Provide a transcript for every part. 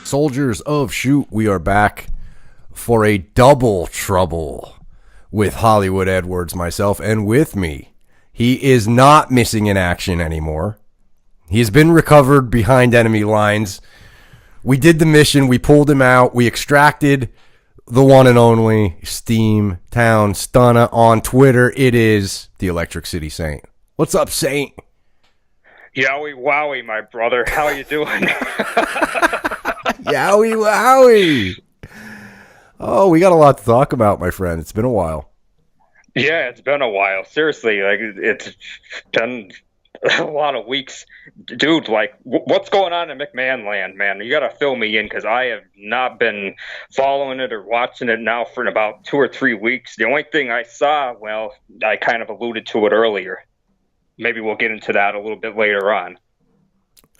Soldiers of Shoot, we are back for a double trouble with Hollywood Edwards, myself, and with me. He is not missing in action anymore. He's been recovered behind enemy lines. We did the mission. We pulled him out. We extracted the one and only Steam Town Stunner on Twitter. It is the Electric City Saint. What's up, Saint? Yowie wowie, my brother. How you doing? Yowie wowie. Oh, we got a lot to talk about, my friend. It's been a while. Yeah, it's been a while. Seriously, like it's been a lot of weeks. Dude, like, what's going on in McMahon land, man? You got to fill me in because I have not been following it or watching it now for about 2 or 3 weeks. The only thing I saw, well, I kind of alluded to it earlier. Maybe we'll get into that a little bit later on.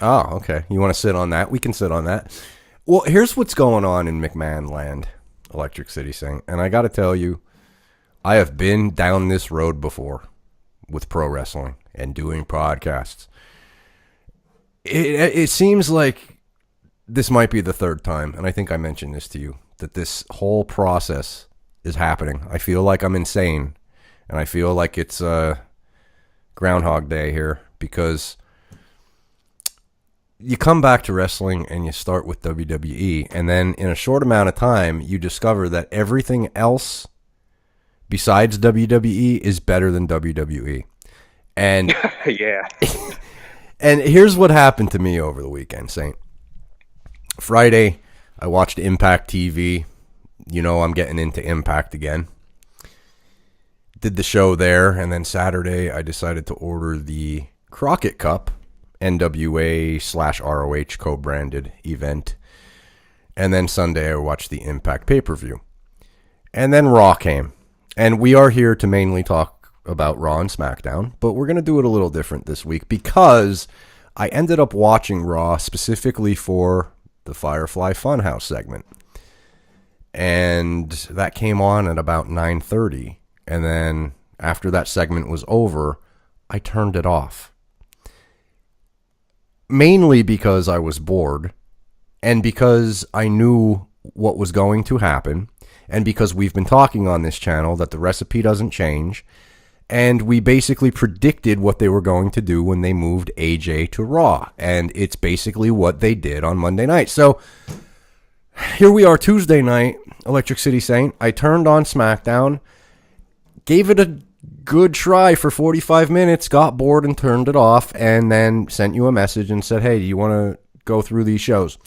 Oh, okay. You want to sit on that? We can sit on that. Well, here's what's going on in McMahon land, Electric City Saint. And I got to tell you, I have been down this road before with pro wrestling and doing podcasts. It seems like this might be the third time, and I think I mentioned this to you, that this whole process is happening. I feel like I'm insane, and I feel like it's Groundhog Day here, because you come back to wrestling and you start with WWE, and then in a short amount of time, you discover that everything else besides WWE is better than WWE. And yeah. And here's what happened to me over the weekend, Saint. Friday, I watched Impact TV. You know, I'm getting into Impact again. Did the show there, and then Saturday, I decided to order the Crockett Cup, NWA/ROH co-branded event. And then Sunday, I watched the Impact pay-per-view. And then Raw came. And we are here to mainly talk about Raw and Smackdown, but we're going to do it a little different this week because I ended up watching Raw specifically for the Firefly Funhouse segment. And that came on at about 9:30. And then after that segment was over, I turned it off. Mainly because I was bored and because I knew what was going to happen and because we've been talking on this channel that the recipe doesn't change. And we basically predicted what they were going to do when they moved AJ to Raw. And it's basically what they did on Monday night. So here we are Tuesday night, Electric City Saint. I turned on SmackDown, gave it a good try for 45 minutes, got bored and turned it off, and then sent you a message and said, hey, do you want to go through these shows?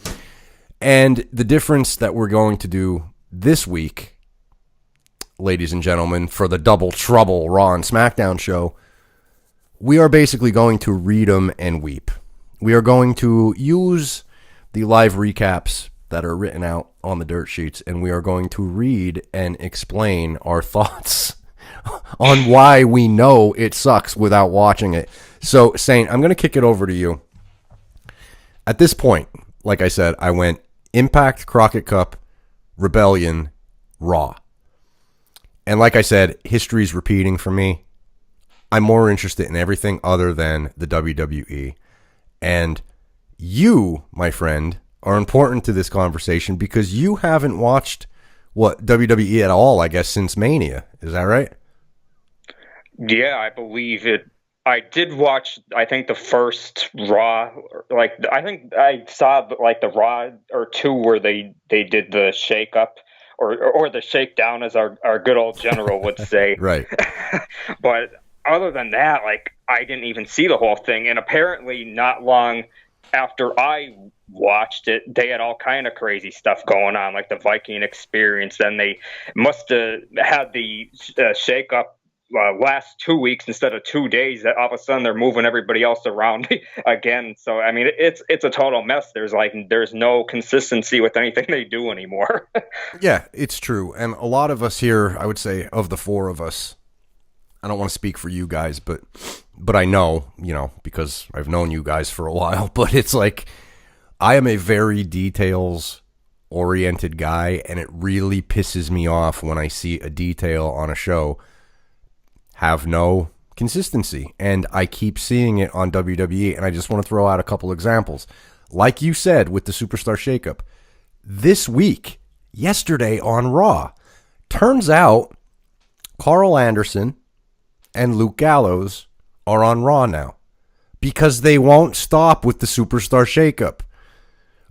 And the difference that we're going to do this week, ladies and gentlemen, for the Double Trouble Raw and SmackDown show, we are basically going to read them and weep. We are going to use the live recaps that are written out on the dirt sheets, and we are going to read and explain our thoughts on why we know it sucks without watching it. So, Saint, I'm going to kick it over to you. At this point, like I said, I went Impact, Crockett Cup, Rebellion, Raw. And like I said, history's repeating for me. I'm more interested in everything other than the WWE. And you, my friend, are important to this conversation because you haven't watched, WWE at all, I guess, since Mania. Is that right? Yeah, I believe it. I did watch, I think, the first Raw. Like, I think I saw, like, the Raw or two where they did the shake-up. Or the shakedown, as our good old general would say. Right. But other than that, like, I didn't even see the whole thing. And apparently not long after I watched it, they had all kind of crazy stuff going on, like the Viking experience. Then they must have had the shake-up last 2 weeks instead of 2 days. That all of a sudden they're moving everybody else around again. So I mean, it's a total mess. There's no consistency with anything they do anymore. Yeah, it's true. And a lot of us here, I would say, of the four of us, I don't want to speak for you guys, but I know, because I've known you guys for a while. But it's like I am a very details oriented guy, and it really pisses me off when I see a detail on a show have no consistency, and I keep seeing it on WWE, and I just want to throw out a couple examples. Like you said with the Superstar Shakeup, this week, yesterday on Raw, turns out Carl Anderson and Luke Gallows are on Raw now because they won't stop with the Superstar Shakeup.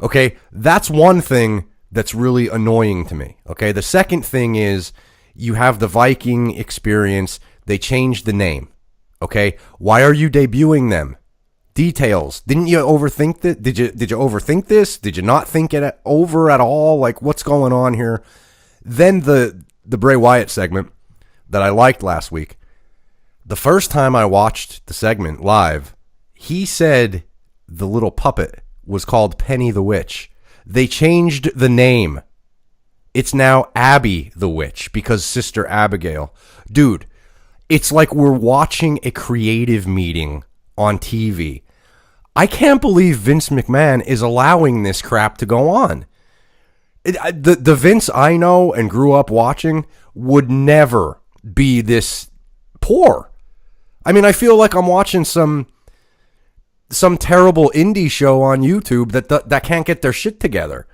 Okay, that's one thing that's really annoying to me. Okay, the second thing is you have the Viking Experience. They changed the name. Okay, why are you debuting them? Details. Didn't you overthink that? Did you overthink this? Did you not think it over at all? Like, what's going on here? Then the Bray Wyatt segment that I liked last week. The first time I watched the segment live, he said the little puppet was called Penny the Witch. They changed the name. It's now Abby the Witch because Sister Abigail. Dude, it's like we're watching a creative meeting on TV. I can't believe Vince McMahon is allowing this crap to go on. The Vince I know and grew up watching would never be this poor. I mean, I feel like I'm watching some terrible indie show on YouTube that can't get their shit together.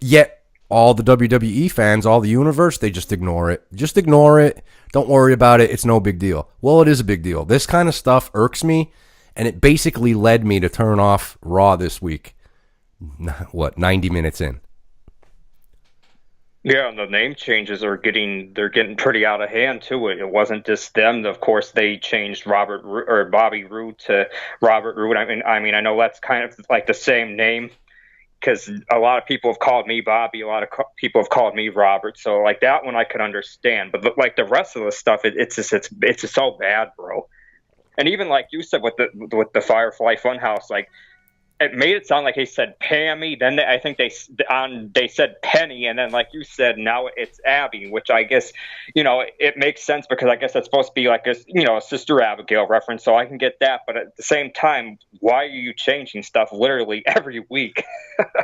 Yet all the WWE fans, all the universe, they just ignore it. Just ignore it. Don't worry about it. It's no big deal. Well, it is a big deal. This kind of stuff irks me, and it basically led me to turn off Raw this week. 90 minutes in. Yeah, and the name changes are getting pretty out of hand too. It wasn't just them. Of course, they changed Bobby Roode to Robert Roode. I mean, I know that's kind of like the same name because a lot of people have called me Bobby. A lot of people have called me Robert. So like that one I could understand, but like the rest of the stuff, it's just so bad, bro. And even like you said with the Firefly Funhouse, like, it made it sound like he said Pammy. Then I think they said Penny, and then like you said, now it's Abby, which I guess it makes sense because I guess that's supposed to be like a Sister Abigail reference, so I can get that. But at the same time, why are you changing stuff literally every week?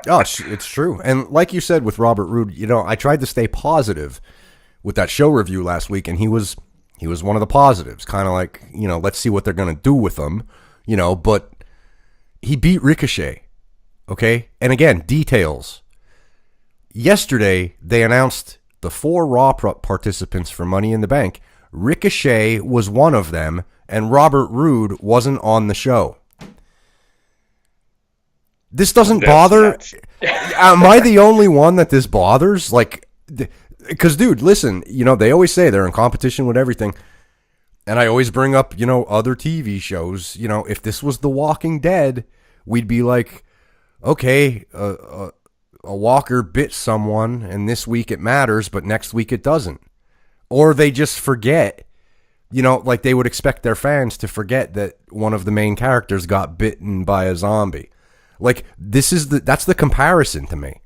Oh, it's true. And like you said with Robert Roode, I tried to stay positive with that show review last week, and he was one of the positives, kind of like let's see what they're gonna do with him, but. He beat Ricochet, okay? And again, details. Yesterday, they announced the 4 Raw participants for Money in the Bank. Ricochet was one of them, and Robert Roode wasn't on the show. This doesn't bother. Am I the only one that this bothers? Like, because, dude, listen, they always say they're in competition with everything. And I always bring up, other TV shows. If this was The Walking Dead, we'd be like, okay, a walker bit someone, and this week it matters, but next week it doesn't. Or they just forget, like they would expect their fans to forget that one of the main characters got bitten by a zombie. Like, that's the comparison to me.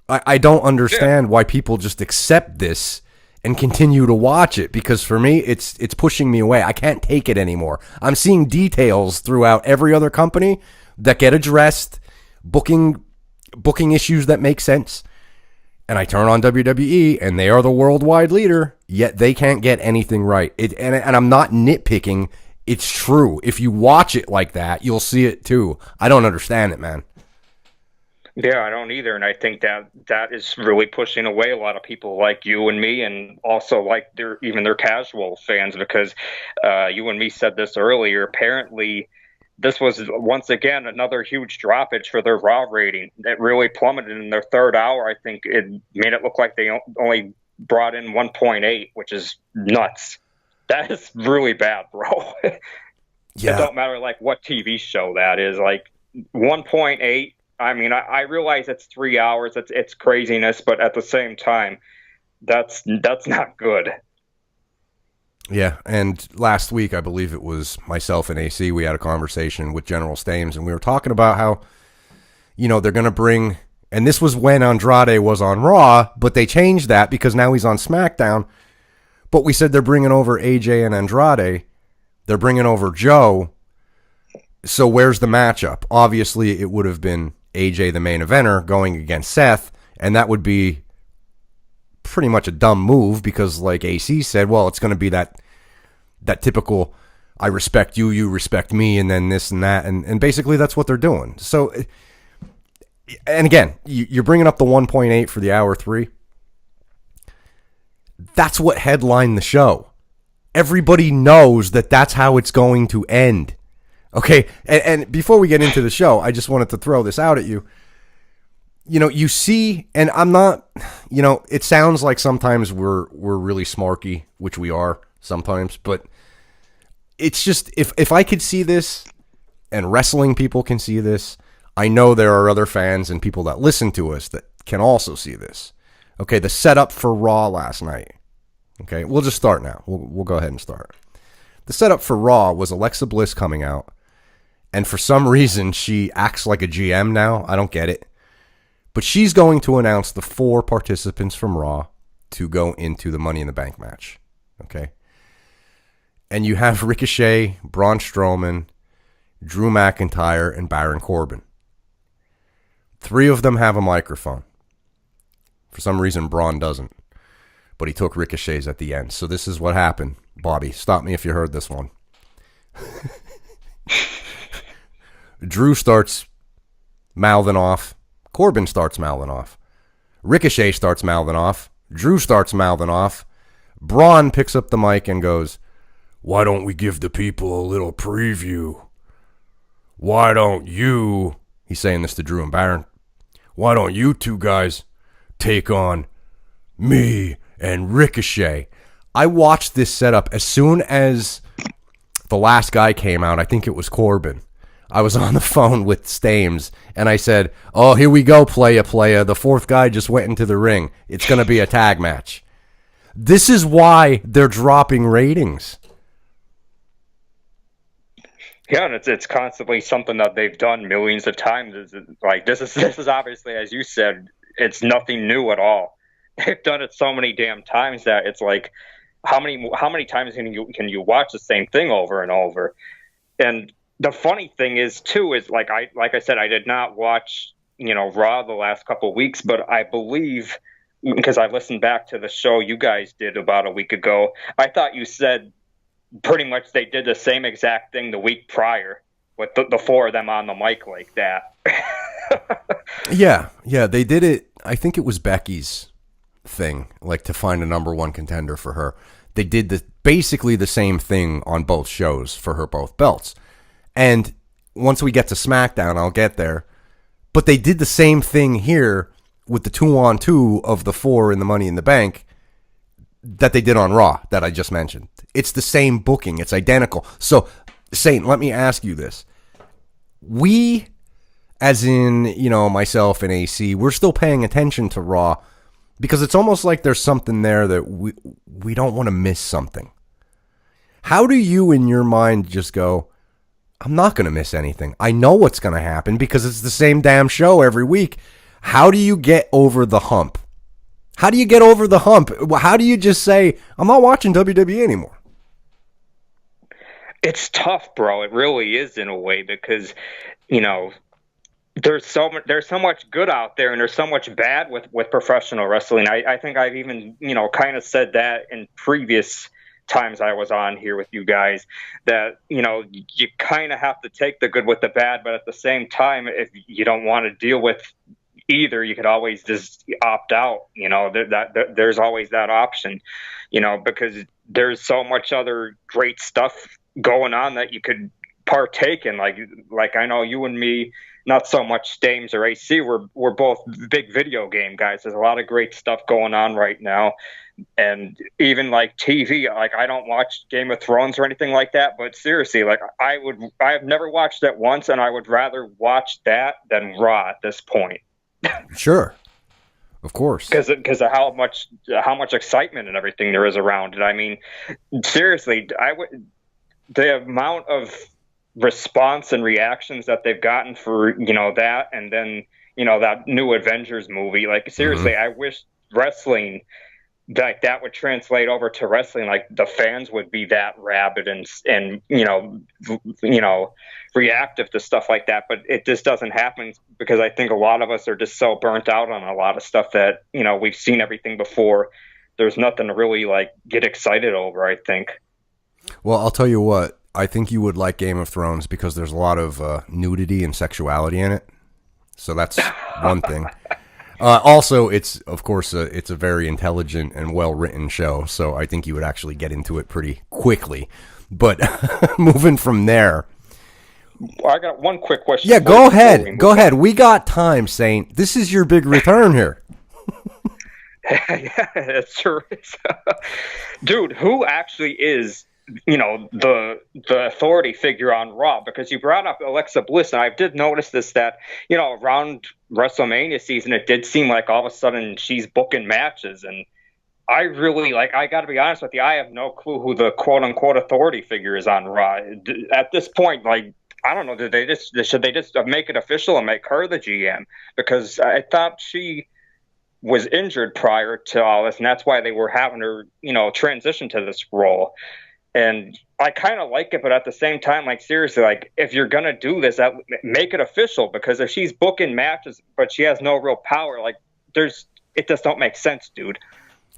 I don't understand why people just accept this and continue to watch it, because for me, it's pushing me away. I can't take it anymore. I'm seeing details throughout every other company that get addressed, booking issues that make sense, and I turn on WWE, and they are the worldwide leader, yet they can't get anything right. And I'm not nitpicking. It's true. If you watch it like that, you'll see it too. I don't understand it, man. Yeah, I don't either, and I think that is really pushing away a lot of people like you and me, and also like their casual fans, because you and me said this earlier. Apparently, this was once again another huge droppage for their Raw rating. It really plummeted in their third hour. I think it made it look like they only brought in 1.8, which is nuts. That is really bad, bro. Yeah. It don't matter like what TV show that is. Like 1.8. I mean, I realize it's 3 hours. It's craziness, but at the same time, that's not good. Yeah, and last week, I believe it was myself and AC, we had a conversation with General Stames, and we were talking about how, they're going to bring, and this was when Andrade was on Raw, but they changed that because now he's on SmackDown. But we said they're bringing over AJ and Andrade. They're bringing over Joe. So where's the matchup? Obviously, it would have been AJ, the main eventer, going against Seth, and that would be pretty much a dumb move because, like AC said, well, it's going to be that typical I respect you, you respect me, and then this and that, and basically that's what they're doing. So, and again, you're bringing up the 1.8 for the hour 3. That's what headlined the show. Everybody knows that that's how it's going to end. Okay, and before we get into the show, I just wanted to throw this out at you. You see, and I'm not, it sounds like sometimes we're really smarky, which we are sometimes, but it's just, if I could see this, and wrestling people can see this, I know there are other fans and people that listen to us that can also see this. Okay, the setup for Raw last night. Okay, we'll just start now. We'll go ahead and start. The setup for Raw was Alexa Bliss coming out, and for some reason, she acts like a GM now. I don't get it. But she's going to announce the 4 participants from Raw to go into the Money in the Bank match. Okay? And you have Ricochet, Braun Strowman, Drew McIntyre, and Baron Corbin. 3 of them have a microphone. For some reason, Braun doesn't. But he took Ricochet's at the end. So this is what happened. Bobby, stop me if you heard this one. Drew starts mouthing off. Corbin starts mouthing off. Ricochet starts mouthing off. Drew starts mouthing off. Braun picks up the mic and goes, "Why don't we give the people a little preview? Why don't you," he's saying this to Drew and Baron, "why don't you 2 guys take on me and Ricochet?" I watched this setup as soon as the last guy came out. I think it was Corbin. I was on the phone with Stames, and I said, "Oh, here we go, playa. The 4th guy just went into the ring. It's going to be a tag match." This is why they're dropping ratings. Yeah, and it's constantly something that they've done millions of times. Like this is obviously, as you said, it's nothing new at all. They've done it so many damn times that it's like, how many times can you watch the same thing over and over? And the funny thing is too is like I said, I did not watch Raw the last couple of weeks, but I believe, because I listened back to the show you guys did about a week ago, I thought you said pretty much they did the same exact thing the week prior with the 4 of them on the mic like that. Yeah, they did it. I think it was Becky's thing, like to find a number 1 contender for her. They did basically the same thing on both shows for her both belts. And once we get to SmackDown, I'll get there. But they did the same thing here with the 2-on-2 of the 4 in the Money in the Bank that they did on Raw that I just mentioned. It's the same booking. It's identical. So, Saint, let me ask you this. We, as in, myself and AC, we're still paying attention to Raw because it's almost like there's something there that we don't want to miss something. How do you, in your mind, just go, I'm not going to miss anything. I know what's going to happen because it's the same damn show every week. How do you get over the hump? How do you get over the hump? How do you just say, I'm not watching WWE anymore? It's tough, bro. It really is in a way because, there's so much good out there and there's so much bad with professional wrestling. I think I've even, kind of said that in previous times I was on here with you guys that, you kind of have to take the good with the bad, but at the same time, if you don't want to deal with either, you could always just opt out. There's always that option, because there's so much other great stuff going on that you could partake in. Like I know you and me, not so much Stames or AC, we're both big video game guys. There's a lot of great stuff going on right now. And even like TV, like I don't watch Game of Thrones or anything like that, but seriously, like I've never watched it once, and I would rather watch that than Raw at this point. Sure, of course, because of how much excitement and everything there is around it. I mean, seriously, the amount of response and reactions that they've gotten for that, and then that new Avengers movie. Like seriously, I wish wrestling like that would translate over to wrestling. Like the fans would be that rabid and reactive to stuff like that. But it just doesn't happen because I think a lot of us are just so burnt out on a lot of stuff that we've seen everything before. There's nothing to really like get excited over, I think. Well, I'll tell you what. I think you would like Game of Thrones because there's a lot of nudity and sexuality in it. So that's one thing. Also, it's of course it's a very intelligent and well written show. So I think you would actually get into it pretty quickly. But moving from there. I got one quick question. Yeah, go ahead. Go ahead. We got time, Saint. This is your big return here. Yeah, that's true. Dude, who actually is, the authority figure on Raw? Because you brought up Alexa Bliss, and I did notice this, that, around WrestleMania season, it did seem like all of a sudden she's booking matches, and I really, I got to be honest with you, I have no clue who the quote-unquote authority figure is on Raw. At this point, I don't know, should they just make it official and make her the GM? Because I thought she was injured prior to all this, and that's why they were having her, transition to this role. And I kind of like it, but at the same time, seriously, if you're gonna do this, make it official. Because if she's booking matches but she has no real power, it just don't make sense, dude.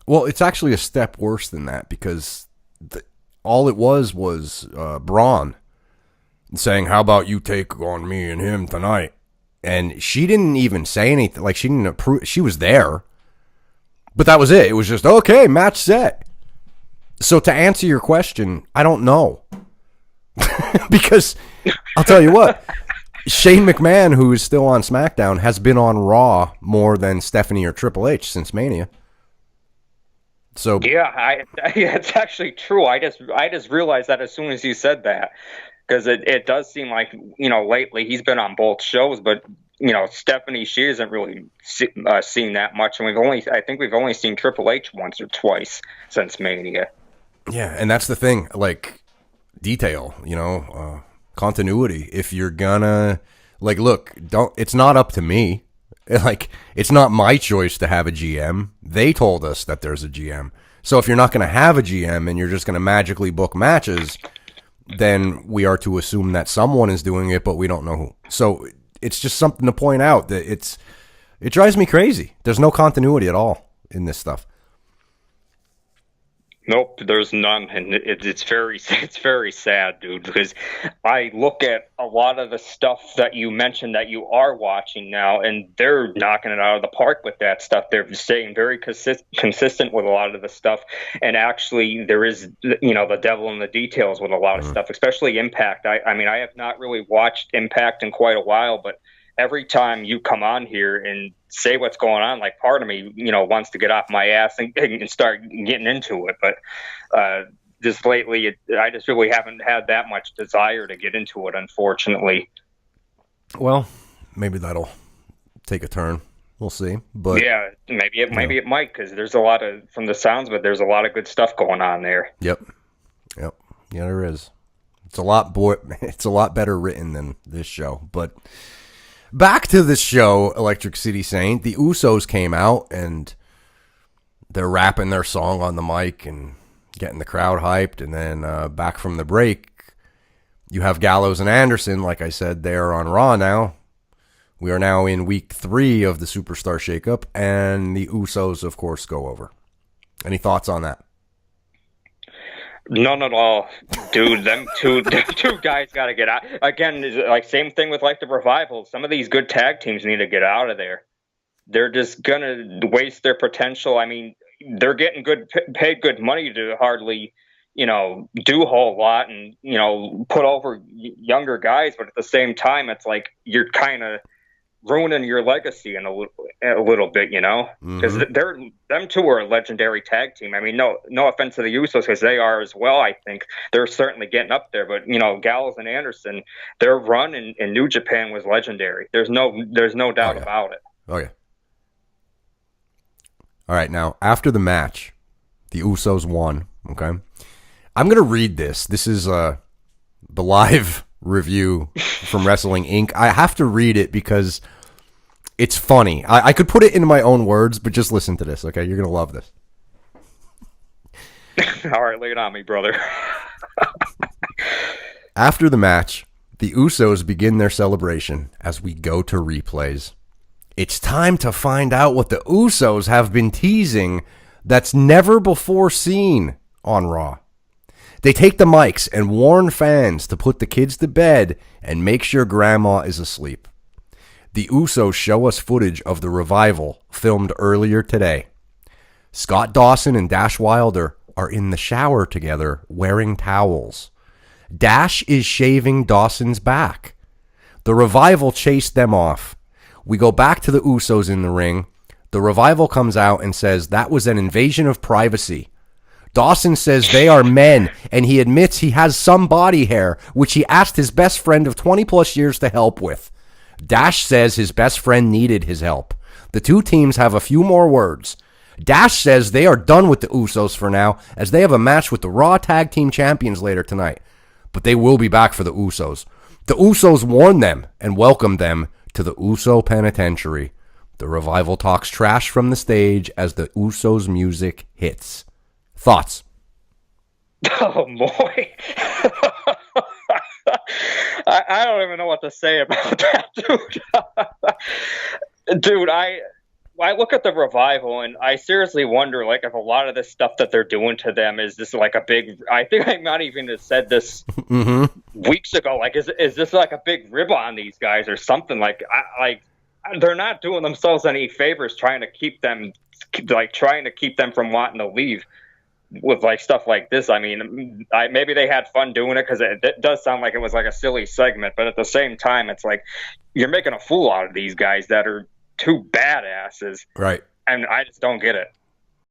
Well, it's actually a step worse than that, because all it was Braun saying, "How about you take on me and him tonight?" And she didn't even say anything. She didn't approve. She was there, but that was it. It was just, okay, match set. So to answer your question, I don't know. Because I'll tell you what, Shane McMahon, who is still on SmackDown, has been on Raw more than Stephanie or Triple H since Mania. So yeah, it's actually true. I just realized that as soon as you said that. Because it does seem like, lately he's been on both shows, but, Stephanie, she hasn't really seen that much. And I think we've only seen Triple H once or twice since Mania. Yeah, and that's the thing, detail, continuity. If you're gonna, look, it's not up to me. It's not my choice to have a GM. They told us that there's a GM. So if you're not going to have a GM and you're just going to magically book matches, then we are to assume that someone is doing it, but we don't know who. So it's just something to point out that it drives me crazy. There's no continuity at all in this stuff. Nope, there's none, and it's very sad, dude. Because I look at a lot of the stuff that you mentioned that you are watching now, and they're knocking it out of the park with that stuff. They're staying very consistent with a lot of the stuff, and actually, there is the devil in the details with a lot of stuff, especially Impact. I mean, I have not really watched Impact in quite a while, but every time you come on here and say what's going on, part of me, wants to get off my ass and start getting into it. But just lately, I just really haven't had that much desire to get into it, unfortunately. Well, maybe that'll take a turn. We'll see. But yeah, maybe it might, because there's a lot of, from the sounds of it, there's a lot of good stuff going on there. Yep. Yeah, there is. It's a lot better written than this show, but. Back to this show, Electric City Saint. The Usos came out and they're rapping their song on the mic and getting the crowd hyped. And then back from the break, you have Gallows and Anderson. Like I said, they are on Raw now. We are now in week 3 of the Superstar Shakeup, and the Usos, of course, go over. Any thoughts on that? None at all, dude. Them two guys got to get out. Again, same thing with the Revival. Some of these good tag teams need to get out of there. They're just gonna waste their potential. I mean, they're getting paid good money to hardly, do a whole lot and put over younger guys. But at the same time, it's you're kind of ruining your legacy in a little bit, because them two are a legendary tag team. I mean, no offense to the Usos, because they are as well. I think they're certainly getting up there, but Gallows and Anderson, their run in New Japan was legendary. There's no doubt about it. Oh yeah. All right, now after the match, the Usos won. Okay, I'm gonna read this. This is the live review from Wrestling Inc. I have to read it because it's funny. I could put it into my own words, but just listen to this, okay? You're going to love this. All right, lay it on me, brother. After the match, the Usos begin their celebration as we go to replays. It's time to find out what the Usos have been teasing that's never before seen on Raw. They take the mics and warn fans to put the kids to bed and make sure grandma is asleep. The Usos show us footage of the Revival filmed earlier today. Scott Dawson and Dash Wilder are in the shower together wearing towels. Dash is shaving Dawson's back. The Revival chased them off. We go back to the Usos in the ring. The Revival comes out and says that was an invasion of privacy. Dawson says they are men, and he admits he has some body hair, which he asked his best friend of 20 plus years to help with. Dash says his best friend needed his help. The two teams have a few more words. Dash says they are done with the Usos for now, as they have a match with the Raw Tag Team Champions later tonight. But they will be back for the Usos. The Usos warn them and welcome them to the Uso Penitentiary. The Revival talks trash from the stage as the Usos music hits. Thoughts? Oh, boy. I don't even know what to say about that, dude. Dude, I look at the Revival and I seriously wonder, like, if a lot of this stuff that they're doing to them is this like a big. I think I might even have said this weeks ago. Like, is this like a big rib on these guys or something? Like, they're not doing themselves any favors trying to keep them from wanting to leave with like stuff like this. I mean, maybe they had fun doing it because it does sound like it was like a silly segment, but at the same time, it's like you're making a fool out of these guys that are two badasses, right? And I just don't get it.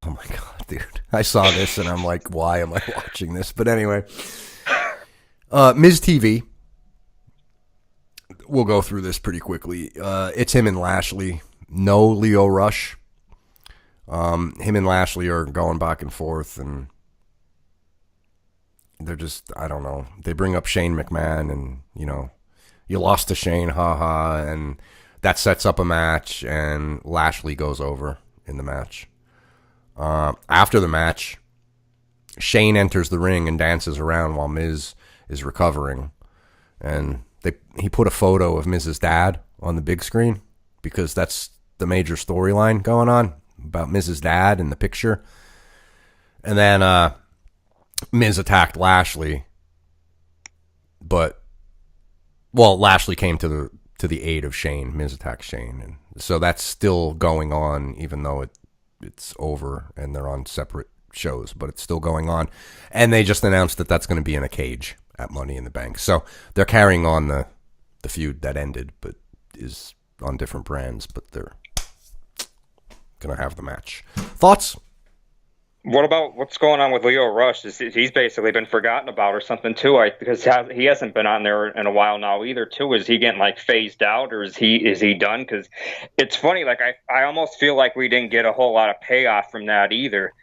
Oh my god, dude! I saw this and I'm like, why am I watching this? But anyway, Miz TV. We'll go through this pretty quickly. It's him and Lashley. No Leo Rush. Him and Lashley are going back and forth, and they're just, I don't know. They bring up Shane McMahon, and, you know, you lost to Shane, haha, and that sets up a match, and Lashley goes over in the match. After the match, Shane enters the ring and dances around while Miz is recovering, and he put a photo of Miz's dad on the big screen because that's the major storyline going on about Miz's dad in the picture. And then Miz attacked Lashley, but Lashley came to the aid of Shane. Miz attacked Shane, and so that's still going on, even though it's over and they're on separate shows, but it's still going on. And they just announced that that's going to be in a cage at Money in the Bank. So they're carrying on the feud that ended, but is on different brands, but they're going to have the match. Thoughts? What about what's going on with Leo Rush? He's basically been forgotten about or something too, because he hasn't been on there in a while now either too. Is he getting like phased out, or is he done? Because it's funny, like I almost feel like we didn't get a whole lot of payoff from that either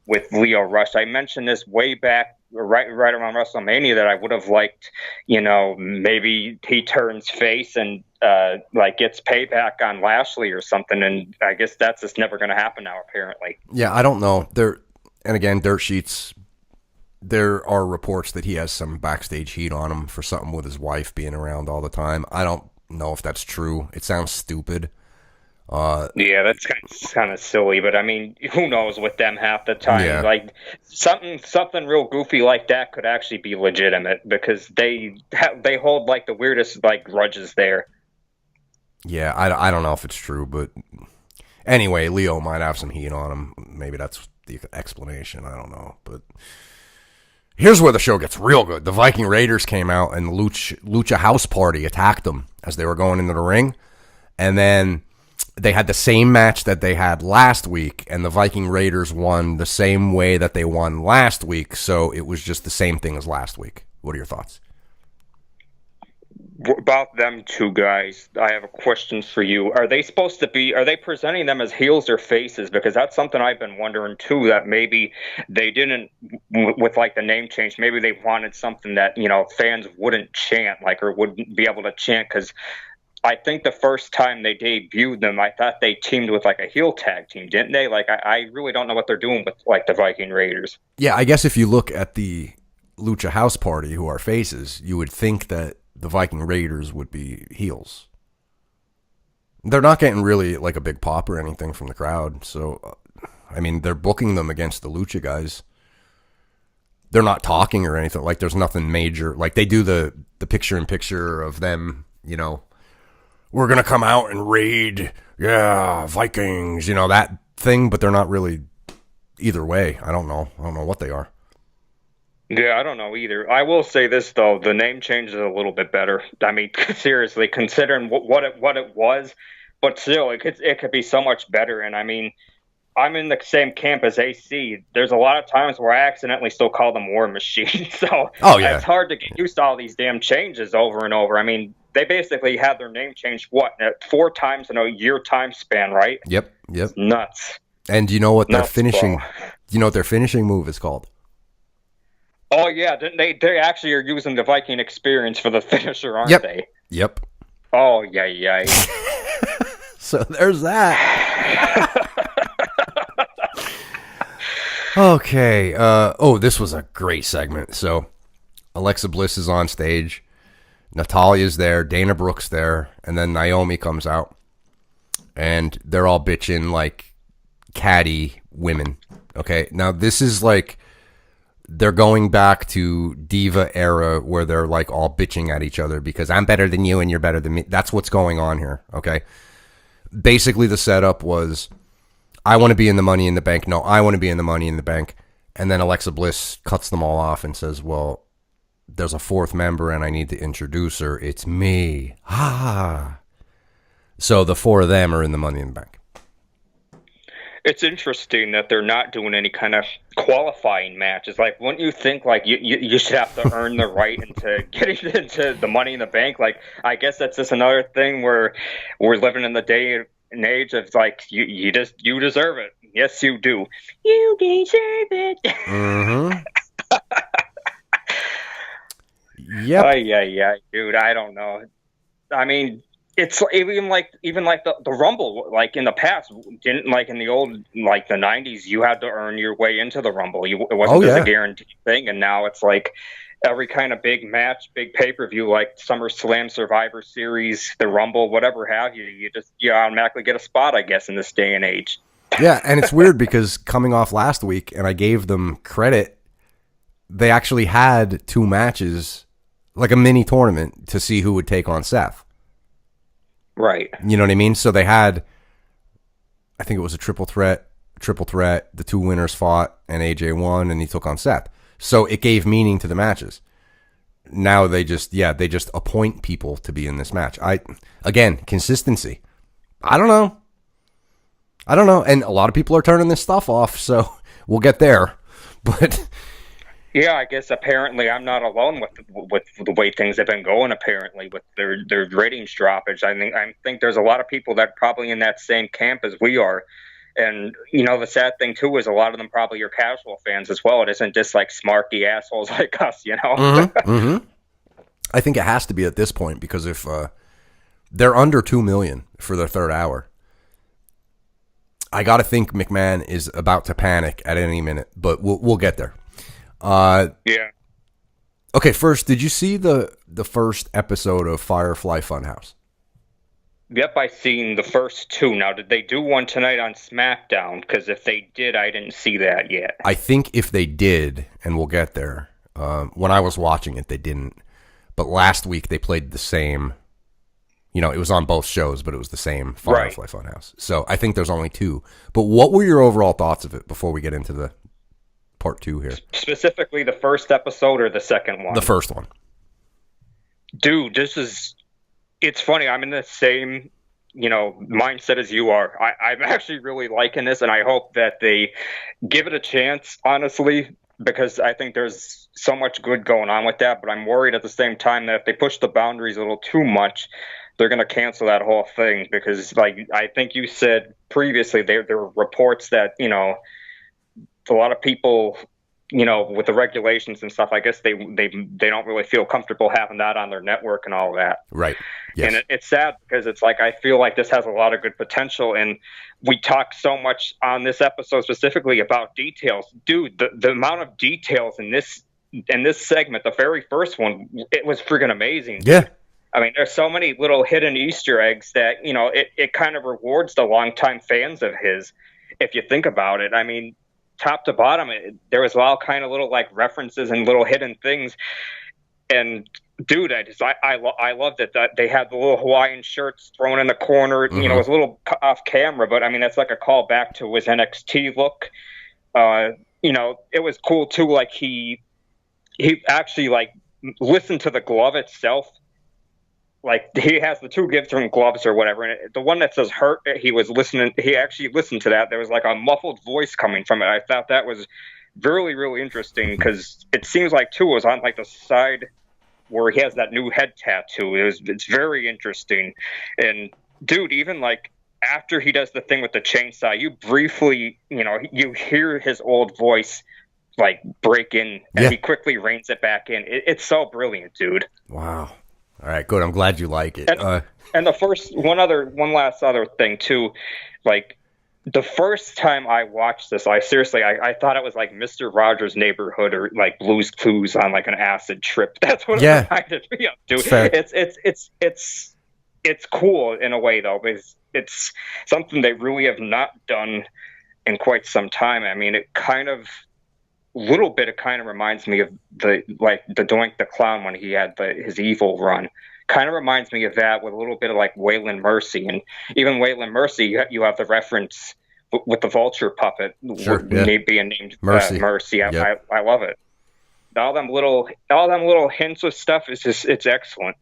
with Leo Rush. I mentioned this way back right around WrestleMania that I would have liked, you know, maybe he turns face and like gets payback on Lashley or something, and I guess that's just never going to happen now apparently. Yeah, I don't know. And again, dirt sheets, there are reports that he has some backstage heat on him for something with his wife being around all the time. I don't know if that's true. It sounds stupid. Yeah, that's kind of silly, but I mean, who knows with them half the time? Yeah. Like something real goofy like that could actually be legitimate because they hold like the weirdest like grudges there. Yeah, I don't know if it's true, but anyway, Leo might have some heat on him. Maybe that's the explanation. I don't know, but here's where the show gets real good. The Viking Raiders came out and the Lucha House Party attacked them as they were going into the ring, and then they had the same match that they had last week, and the Viking Raiders won the same way that they won last week, so it was just the same thing as last week. What are your thoughts? About them two guys, I have a question for you. Are they presenting them as heels or faces? Because that's something I've been wondering too, that maybe they didn't, with like the name change, maybe they wanted something that, you know, fans wouldn't chant, like, or wouldn't be able to chant, because I think the first time they debuted them, I thought they teamed with like a heel tag team, didn't they? Like, I really don't know what they're doing with like the Viking Raiders. Yeah, I guess if you look at the Lucha House Party, who are faces, you would think that the Viking Raiders would be heels. They're not getting really like a big pop or anything from the crowd, so I mean, they're booking them against the Lucha guys. they're not talking or anything. Like, there's nothing major. Like, they do the picture-in-picture of them, we're going to come out and raid, Vikings, that thing, but they're not really either way. I don't know what they are. Yeah, I don't know either. I will say this, though. The name change is a little bit better. I mean, seriously, considering what it was, but still, it could be so much better. And, I mean, I'm in the same camp as AC. There's a lot of times where I accidentally still call them War Machine. So it's hard to get used to all these damn changes over and over. I mean, they basically had their name changed, 4 times in a year time span, right? Yep. It's nuts. And you know what their finishing move is called? Oh, yeah. They actually are using the Viking experience for the finisher, aren't they? Yep. Oh, yeah. So there's that. Okay. This was a great segment. So Alexa Bliss is on stage. Natalia's there. Dana Brooke's there. And then Naomi comes out. And they're all bitching like catty women. Okay. Now, this is like... They're going back to Diva era where they're like all bitching at each other because I'm better than you and you're better than me. That's what's going on here, okay? Basically, the setup was, I want to be in the Money in the Bank. No, I want to be in the Money in the Bank. And then Alexa Bliss cuts them all off and says, well, there's a 4th member and I need to introduce her. It's me. Ha! So the 4 of them are in the Money in the Bank. It's interesting that they're not doing any kind of qualifying matches. Like, wouldn't you think, like, you should have to earn the right into getting into the Money in the Bank? Like, I guess that's just another thing where we're living in the day and age of, like, you deserve it. Yes, you do. You deserve it. Mm-hmm. Yep. Yeah, dude, I don't know. I mean... It's even like the Rumble, like in the past, didn't like in the old, like the 90s, you had to earn your way into the Rumble. It wasn't just a guaranteed thing. And now it's like every kind of big match, big pay-per-view, like SummerSlam, Survivor Series, the Rumble, whatever have you. You automatically get a spot, I guess, in this day and age. Yeah. And it's weird because coming off last week, and I gave them credit, they actually had 2 matches, like a mini tournament to see who would take on Seth. Right. You know what I mean? So they had, I think it was a triple threat. The 2 winners fought, and AJ won, and he took on Seth. So it gave meaning to the matches. Now they just appoint people to be in this match. Again, consistency. I don't know. And a lot of people are turning this stuff off, so we'll get there. But... Yeah, I guess apparently I'm not alone with the way things have been going. Apparently, with their ratings droppage, I think there's a lot of people that are probably in that same camp as we are. And the sad thing too is a lot of them probably are casual fans as well. It isn't just like smarky assholes like us, Mm-hmm, mm-hmm. I think it has to be at this point because if they're under 2 million for their 3rd hour, I got to think McMahon is about to panic at any minute. But we'll get there. Yeah. Okay, first, did you see the first episode of Firefly Funhouse? Yep, I seen the first 2. Now, did they do one tonight on Smackdown? Because if they did, I didn't see that yet. I think if they did, and we'll get there, when I was watching it, they didn't. But last week, they played the same, it was on both shows, but it was the same Firefly Funhouse. So I think there's only 2. But what were your overall thoughts of it before we get into the part 2 here? Specifically the first episode or the second one? The first one. Dude, it's funny. I'm in the same, mindset as you are. I'm actually really liking this, and I hope that they give it a chance, honestly, because I think there's so much good going on with that, but I'm worried at the same time that if they push the boundaries a little too much, they're going to cancel that whole thing because, like, I think you said previously, there were reports that, a lot of people, with the regulations and stuff, I guess they don't really feel comfortable having that on their network and all of that. Right. Yes. And it's sad because it's like I feel like this has a lot of good potential, and we talked so much on this episode specifically about details. Dude, the amount of details in this segment, the very first one, it was friggin' amazing. Yeah. I mean, there's so many little hidden Easter eggs that, it kind of rewards the longtime fans of his, if you think about it. I mean, top to bottom, there was all kind of little like references and little hidden things. And dude, I loved it that they had the little Hawaiian shirts thrown in the corner. You know, it was a little off camera, but I mean that's like a call back to his NXT look. You know, it was cool too. Like he actually like listened to the glove itself. Like he has the two different gloves or whatever, and the one that says "hurt," he was listening. He actually listened to that. There was like a muffled voice coming from it. I thought that was really, really interesting because it seems like too it was on like the side where he has that new head tattoo. It's very interesting. And dude, even like after he does the thing with the chainsaw, you briefly, you know, you hear his old voice like break in, and he quickly reins it back in. It's so brilliant, dude. Wow. All right, good. I'm glad you like it. And one last other thing too, like the first time I watched this, I thought it was like Mr. Rogers' Neighborhood or like Blue's Clues on like an acid trip. That's what it reminded me of, dude. It's cool in a way though, because it's something they really have not done in quite some time. I mean, it kind of reminds me of the Doink the Clown when he had his evil run. Kind of reminds me of that with a little bit of like Waylon Mercy, and even Waylon Mercy, you have the reference with the vulture puppet being named Mercy. I love it. All them little hints of stuff it's excellent.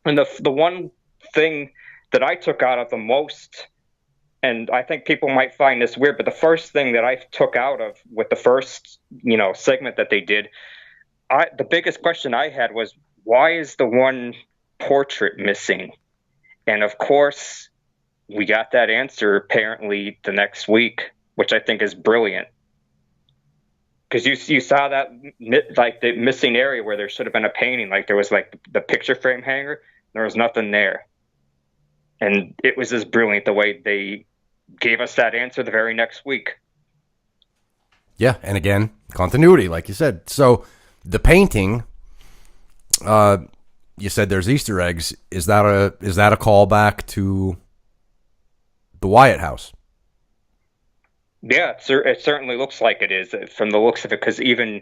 And the one thing that I took out of the most, and I think people might find this weird, but the first thing that I took out of with the first, you know, segment that they did, the biggest question I had was, why is the one portrait missing? And of course, we got that answer apparently the next week, which I think is brilliant. Because you saw that like the missing area where there should have been a painting, like there was like the picture frame hanger, there was nothing there. And it was just brilliant the way they gave us that answer the very next week. Yeah, and again, continuity, like you said. So the painting, you said there's Easter eggs. Is that a callback to the Wyatt house? Yeah, it certainly looks like it is from the looks of it, because even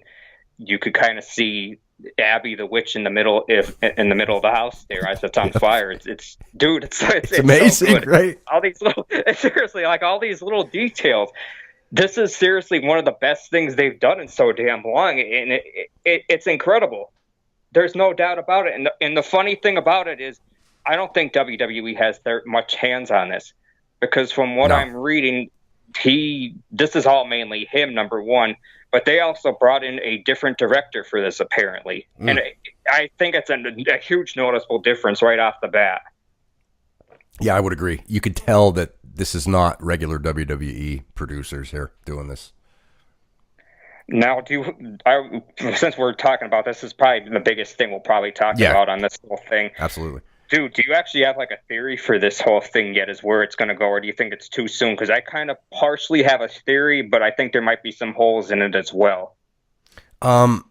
you could kind of see Abby the witch in the middle of the house there as it's on fire. It's amazing, so right? All these all these little details. This is seriously one of the best things they've done in so damn long, and it's incredible. There's no doubt about it. And the funny thing about it is, I don't think WWE has much hands on this, because from what I'm reading, this is all mainly him, number one. But they also brought in a different director for this, apparently. And I think it's a huge noticeable difference right off the bat. Yeah, I would agree. You could tell that this is not regular WWE producers here doing this. Now, since we're talking about this, is probably the biggest thing we'll probably talk about on this whole thing. Absolutely. Dude, do you actually have like a theory for this whole thing yet, as where it's going to go, or do you think it's too soon? Because I kind of partially have a theory, but I think there might be some holes in it as well. I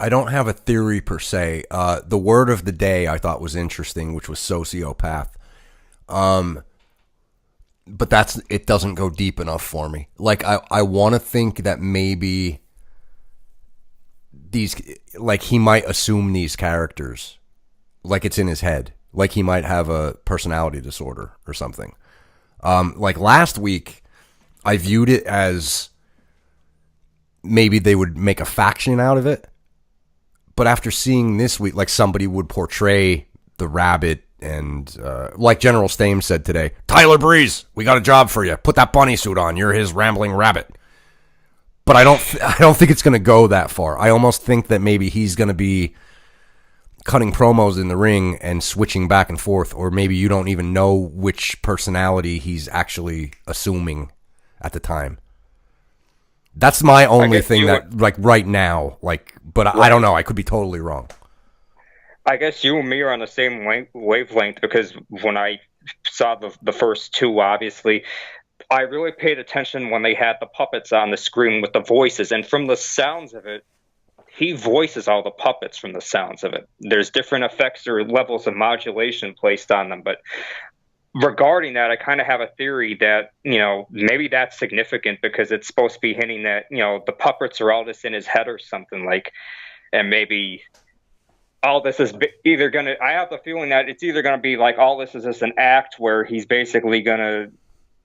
don't have a theory per se. The word of the day I thought was interesting, which was sociopath. But it doesn't go deep enough for me. Like I want to think that maybe he might assume these characters, like it's in his head. Like he might have a personality disorder or something. Like last week, I viewed it as maybe they would make a faction out of it. But after seeing this week, like somebody would portray the rabbit, and like General Stames said today, Tyler Breeze, we got a job for you. Put that bunny suit on. You're his rambling rabbit. But I don't think it's going to go that far. I almost think that maybe he's going to be cutting promos in the ring and switching back and forth, or maybe you don't even know which personality he's actually assuming at the time. That's my only thing right now, but I don't know. I could be totally wrong. I guess you and me are on the same wavelength, because when I saw the first two, obviously, I really paid attention when they had the puppets on the screen with the voices, and from the sounds of it, he voices all the puppets from the sounds of it. There's different effects or levels of modulation placed on them, but regarding that, I kind of have a theory that, maybe that's significant because it's supposed to be hinting that, the puppets are all just in his head or something like, and maybe all this is either going to, I have the feeling that it's either going to be like all this is just an act where he's basically going to,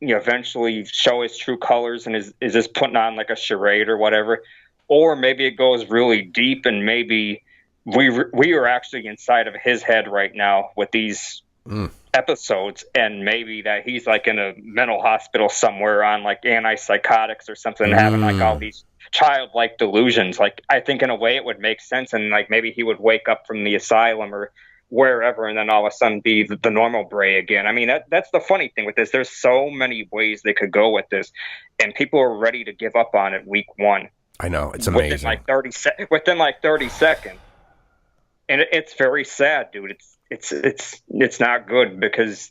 eventually show his true colors and is just putting on like a charade or whatever. Or maybe it goes really deep and maybe we are actually inside of his head right now with these episodes, and maybe that he's like in a mental hospital somewhere on like antipsychotics or something, having like all these childlike delusions. Like, I think in a way it would make sense, and like maybe he would wake up from the asylum or wherever and then all of a sudden be the normal Bray again. I mean, that's the funny thing with this. There's so many ways they could go with this, and people are ready to give up on it week one. I know, it's amazing. Within like 30 seconds. And it's very sad, dude. It's not good because,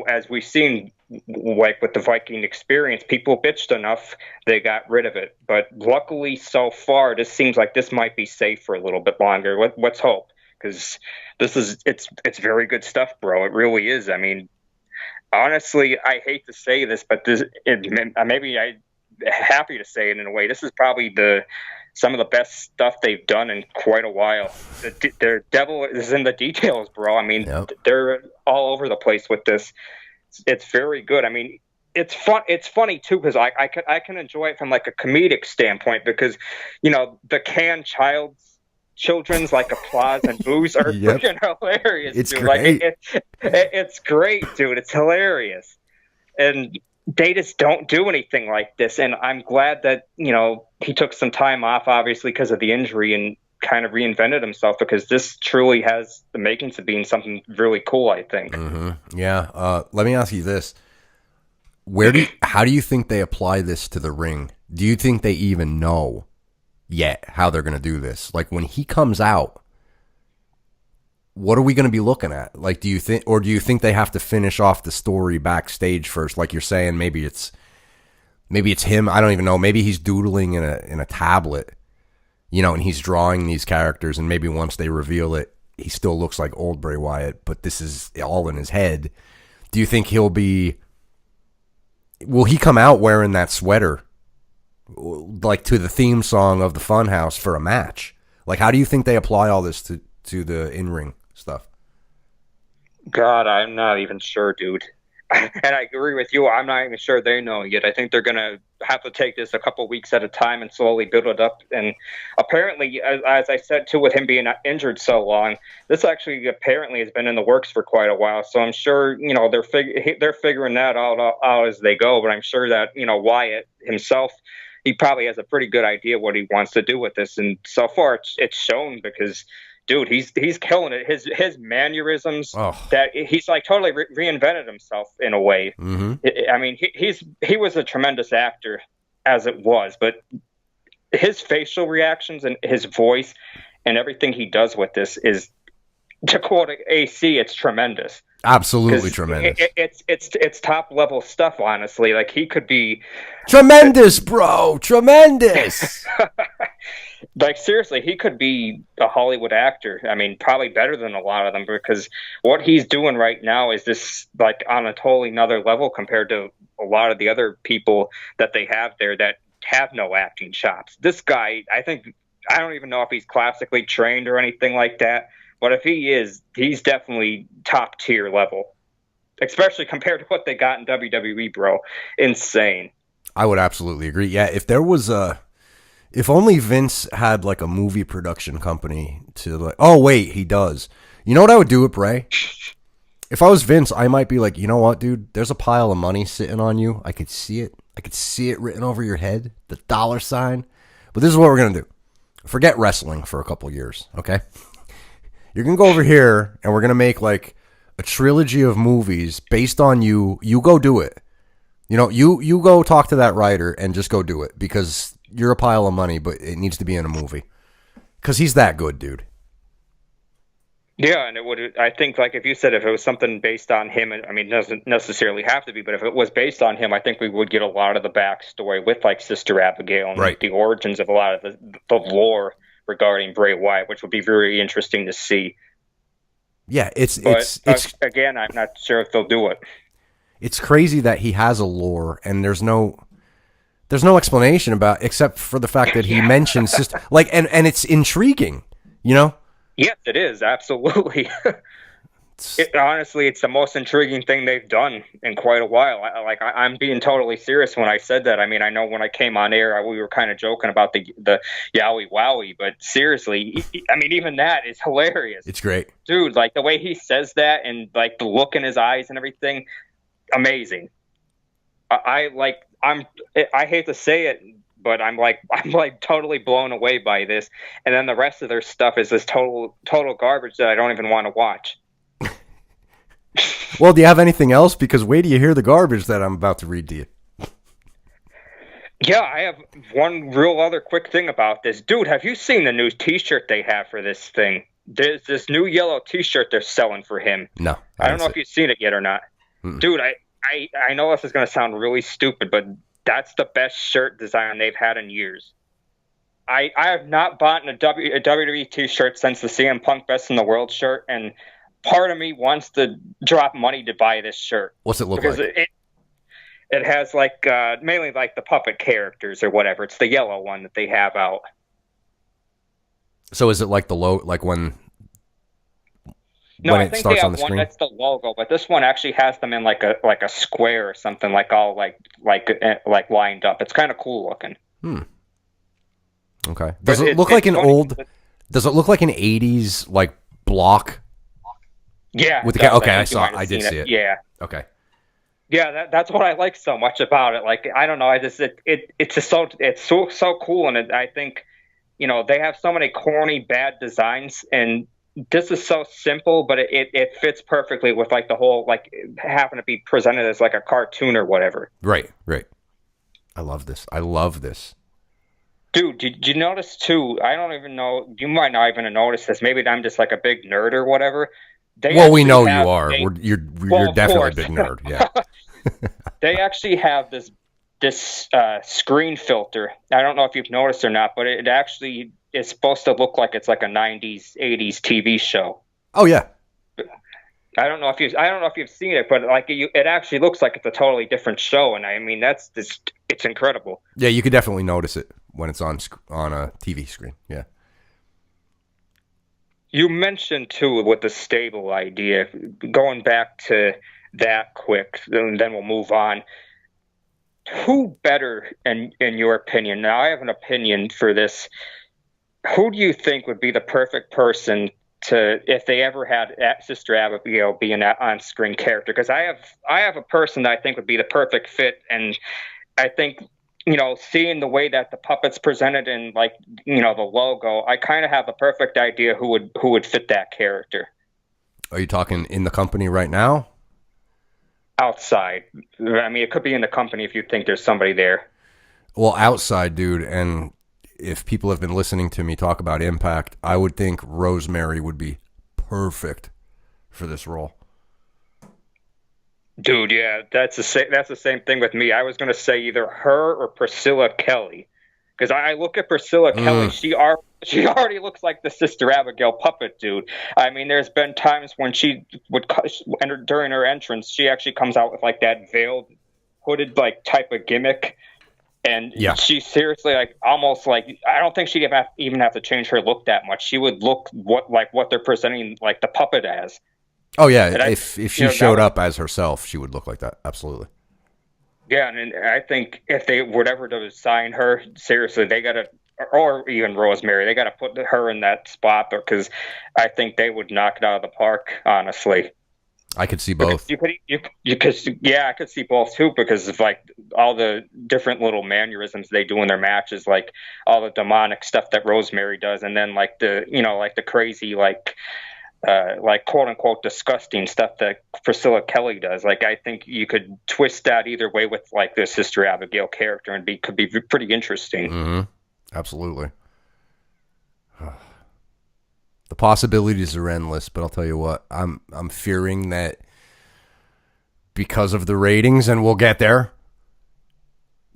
as we've seen, like with the Viking experience, people bitched enough, they got rid of it. But luckily, so far, this seems like this might be safe for a little bit longer. Let's hope, because it's very good stuff, bro. It really is. I mean, honestly, I hate to say this, but maybe I'm happy to say it in a way. This is probably some of the best stuff they've done in quite a while. Their devil is in the details, bro. I mean, They're all over the place with this. It's very good. I mean, it's fun. It's funny too because I can enjoy it from like a comedic standpoint because, the canned children's like applause and boos are freaking hilarious. It's dude. great. Like, it's great, dude. It's hilarious, and they just don't do anything like this. And I'm glad that, he took some time off, obviously, because of the injury and kind of reinvented himself, because this truly has the makings of being something really cool, I think. Mm-hmm. Yeah. Let me ask you this. How do you think they apply this to the ring? Do you think they even know yet how they're going to do this? Like, when he comes out, what are we going to be looking at? Like, do you think they have to finish off the story backstage first? Like you're saying, maybe it's him. I don't even know. Maybe he's doodling in a tablet, and he's drawing these characters. And maybe once they reveal it, he still looks like old Bray Wyatt, but this is all in his head. Do you think will he come out wearing that sweater, like to the theme song of the Funhouse for a match? Like, how do you think they apply all this to the in-ring stuff? God, I'm not even sure, dude. And I agree with you. I'm not even sure they know yet. I think they're going to have to take this a couple weeks at a time and slowly build it up. And apparently, as I said, too, with him being injured so long, this actually apparently has been in the works for quite a while. So I'm sure, they're figuring that out as they go. But I'm sure that, Wyatt himself, he probably has a pretty good idea what he wants to do with this. And so far, it's shown because, dude, he's killing it. His mannerisms, that he's like totally reinvented himself in a way. Mm-hmm. I mean, he was a tremendous actor as it was, but his facial reactions and his voice and everything he does with this is, to quote AC, it's tremendous. Absolutely tremendous. It's top level stuff, honestly. Like, he could be tremendous, bro. Tremendous. Like, seriously, he could be a Hollywood actor. I mean, probably better than a lot of them, because what he's doing right now is this, like, on a totally another level compared to a lot of the other people that they have there that have no acting chops. This guy, I don't even know if he's classically trained or anything like that, but if he is, he's definitely top tier level, especially compared to what they got in WWE, bro. Insane. I would absolutely agree. Yeah, if only Vince had like a movie production company to like, oh wait, he does. You know what I would do with Bray? If I was Vince, I might be like, you know what, dude? There's a pile of money sitting on you. I could see it. I could see it written over your head, the $sign. But this is what we're going to do. Forget wrestling for a couple years, okay? You're going to go over here and we're going to make like a trilogy of movies based on you. You go do it. You go talk to that writer and just go do it, because you're a pile of money, but it needs to be in a movie. Because he's that good, dude. Yeah, and it would. I think, like if you said, if it was something based on him, I mean, it doesn't necessarily have to be, but if it was based on him, I think we would get a lot of the backstory with like Sister Abigail and like, the origins of a lot of the lore regarding Bray Wyatt, which would be very interesting to see. Yeah, But again, I'm not sure if they'll do it. it's crazy that he has a lore and there's no explanation about except for the fact that he mentions sister like and it's intriguing, you know? Yes, it is absolutely. Honestly, it's the most intriguing thing they've done in quite a while. I'm being totally serious when I said that. I mean, I know when I came on air, we were kind of joking about the Yowie Wowie, but seriously, I mean, even that is hilarious. It's great. Dude, like the way he says that and like the look in his eyes and everything, amazing. I hate to say it, but I'm like totally blown away by this. And then the rest of their stuff is this total garbage that I don't even want to watch. Well, do you have anything else? Because wait till you hear the garbage that I'm about to read to you. Yeah, I have one real other quick thing about this. Dude, have you seen the new T-shirt they have for this thing? There's this new yellow T-shirt they're selling for him. No. I don't know if you've seen it yet or not. Mm-mm. Dude, I know this is going to sound really stupid, but that's the best shirt design they've had in years. I have not bought a WWE T-shirt since the CM Punk Best in the World shirt, and part of me wants to drop money to buy this shirt. What's it look like? It has like mainly like the puppet characters or whatever. It's the yellow one that they have out. So is it like the like when I it think starts they have on the one screen? that's the logo, but this one actually has them in like a square or something, like all like lined up. It's kind of cool looking. Okay. Does it look like an old? Does it look like an 80s like block? Yeah. With the okay, I did see it. Yeah. Okay. Yeah, that's what I like so much about it. Like, I don't know, it's just so cool, and I think, you know, they have so many corny bad designs, and this is so simple, but it fits perfectly with like the whole like having to be presented as like a cartoon or whatever. Right. I love this. Dude, did you notice too? I don't even know. You might not even have noticed this. Maybe I'm just like a big nerd or whatever. We know you are. You're definitely a big nerd. Yeah. They actually have this screen filter. I don't know if you've noticed or not, but it actually is supposed to look like it's like a 90s, 80s TV show. Oh yeah. I don't know if you've seen it, but like it actually looks like it's a totally different show, and I mean it's incredible. Yeah, you could definitely notice it when it's on a TV screen. Yeah. You mentioned too with the stable idea. Going back to that quick, then we'll move on. Who better, in your opinion? Now I have an opinion for this. Who do you think would be the perfect person to, if they ever had Sister Abigail be an on-screen character? Because I have a person that I think would be the perfect fit, and I think, you know, seeing the way that the puppet's presented and like, you know, the logo, I kind of have the perfect idea who would fit that character. Are you talking in the company right now? Outside. I mean, it could be in the company if you think there's somebody there. Well, outside, dude, and if people have been listening to me talk about Impact, I would think Rosemary would be perfect for this role. Dude, yeah, that's the same thing with me. I was going to say either her or Priscilla Kelly, because I look at Priscilla Kelly. She already looks like the Sister Abigail puppet, dude. I mean, there's been times when she would enter during her entrance. She actually comes out with like that veiled, hooded like type of gimmick, and she seriously like almost like I don't think she'd even have to change her look that much. She would look what they're presenting like the puppet as. Oh yeah, if she showed up as herself, she would look like that. Absolutely. Yeah, and I think if they would ever to sign her, seriously, they got to, or even Rosemary, they got to put her in that spot because I think they would knock it out of the park. Honestly, I could see both. I could see both too because of like all the different little mannerisms they do in their matches, like all the demonic stuff that Rosemary does, and then like the crazy like quote unquote disgusting stuff that Priscilla Kelly does. Like I think you could twist that either way with like the Sister Abigail character and could be pretty interesting. Mm-hmm. Absolutely. The possibilities are endless, but I'll tell you what, I'm fearing that because of the ratings, and we'll get there,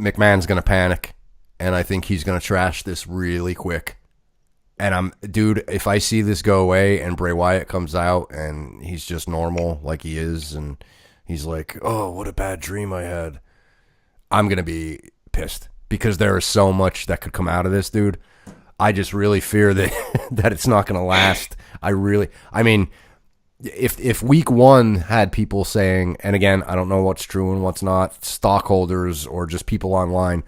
McMahon's going to panic, and I think he's going to trash this really quick. And dude, if I see this go away and Bray Wyatt comes out and he's just normal like he is, and he's like, oh, what a bad dream I had, I'm going to be pissed because there is so much that could come out of this, dude. I just really fear that that it's not going to last. I mean, if week one had people saying, and again, I don't know what's true and what's not, stockholders or just people online,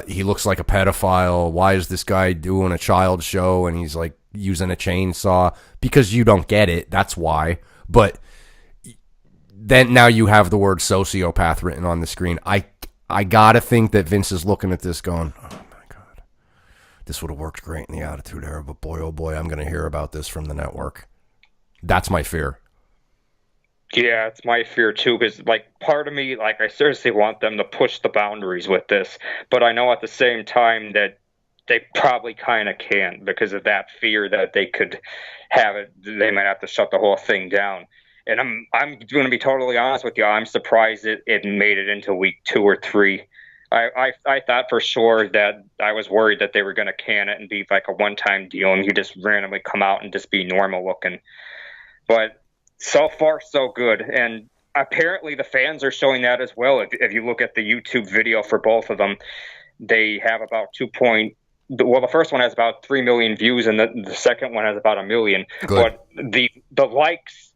he looks like a pedophile. Why is this guy doing a child show and he's like using a chainsaw? Because you don't get it. That's why. But then now you have the word sociopath written on the screen. I gotta think that Vince is looking at this going, oh my God, this would have worked great in the Attitude Era, but boy, oh boy, I'm going to hear about this from the network. That's my fear. Yeah, it's my fear too, because like part of me, like I seriously want them to push the boundaries with this, but I know at the same time that they probably kind of can't because of that fear that they could have it. They might have to shut the whole thing down. And I'm going to be totally honest with you. I'm surprised it made it into week 2 or 3. I thought for sure that I was worried that they were going to can it and be like a one-time deal, and you just randomly come out and just be normal looking. But so far, so good. And apparently the fans are showing that as well. If you look at the YouTube video for both of them, they have about the first one has about 3 million views, and the second one has about 1 million. Good. But the likes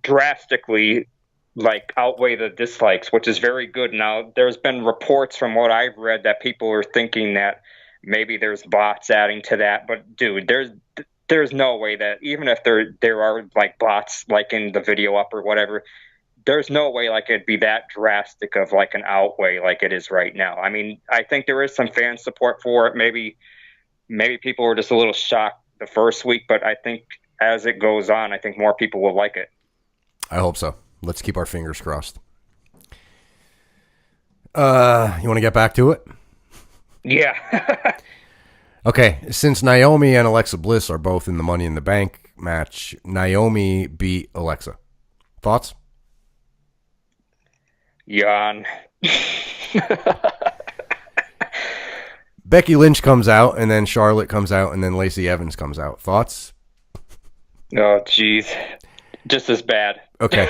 drastically like outweigh the dislikes, which is very good. Now, there's been reports from what I've read that people are thinking that maybe there's bots adding to that. But dude, there's no way that even if there are like bots like in the video up or whatever, there's no way like it'd be that drastic of like an outweigh like it is right now. I mean, I think there is some fan support for it. Maybe people were just a little shocked the first week, but I think as it goes on, I think more people will like it. I hope so. Let's keep our fingers crossed. You want to get back to it? Yeah. Okay, since Naomi and Alexa Bliss are both in the Money in the Bank match, Naomi beat Alexa. Thoughts? Yawn. Becky Lynch comes out, and then Charlotte comes out, and then Lacey Evans comes out. Thoughts? Oh, jeez. Just as bad. Okay.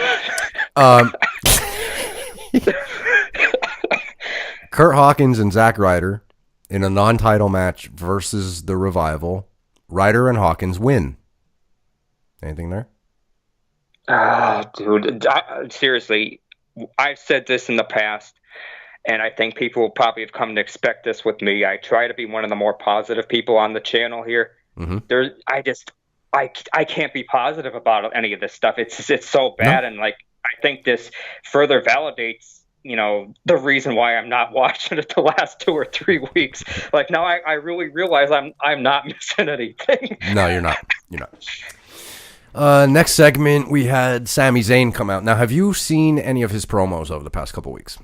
Kurt Hawkins and Zack Ryder in a non-title match versus the Revival. Ryder and Hawkins win. Anything there? Dude, seriously, I've said this in the past, and I think people will probably have come to expect this with me. I try to be one of the more positive people on the channel here. Mm-hmm. I can't be positive about any of this stuff. It's so bad, and like I think this further validates, the reason why I'm not watching it the last 2 or 3 weeks. Like now, I really realize I'm not missing anything. No, you're not. You're not. Next segment, we had Sami Zayn come out. Now, have you seen any of his promos over the past couple weeks?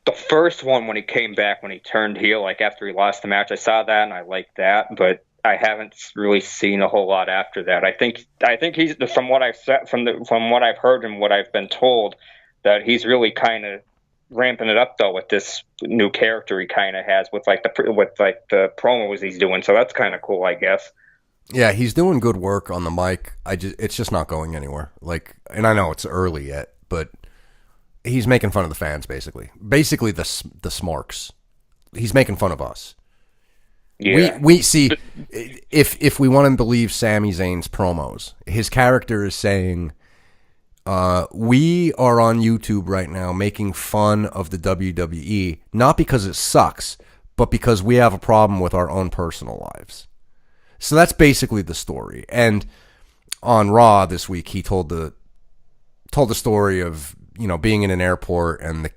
The first one when he came back, when he turned heel, like after he lost the match, I saw that and I liked that, but I haven't really seen a whole lot after that. I think he's from what I've said, from what I've heard and what I've been told, that he's really kind of ramping it up though with this new character he kind of has with the promos he's doing. So that's kind of cool, I guess. Yeah, he's doing good work on the mic. It's just not going anywhere. Like, and I know it's early yet, but he's making fun of the fans basically. Basically the smarks. He's making fun of us. Yeah. We see, if we want to believe Sami Zayn's promos, his character is saying, we are on YouTube right now making fun of the WWE, not because it sucks, but because we have a problem with our own personal lives. So that's basically the story. And on Raw this week, he told the story of, being in an airport and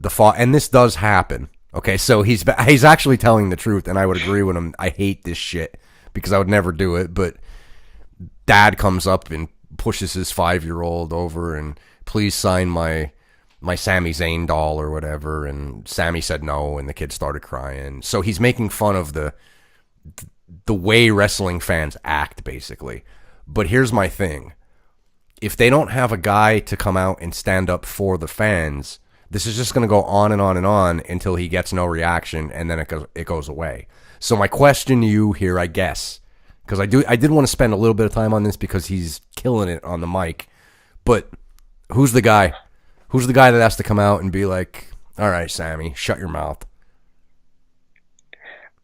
and this does happen. Okay, so he's actually telling the truth, and I would agree with him. I hate this shit because I would never do it, but dad comes up and pushes his 5-year-old over and please sign my Sami Zayn doll or whatever, and Sami said no, and the kid started crying. So he's making fun of the way wrestling fans act, basically. But here's my thing. If they don't have a guy to come out and stand up for the fans, this is just going to go on and on and on until he gets no reaction, and then it goes away. So my question to you here, I guess, because I did want to spend a little bit of time on this because he's killing it on the mic. But who's the guy? Who's the guy that has to come out and be like, all right, Sammy, shut your mouth?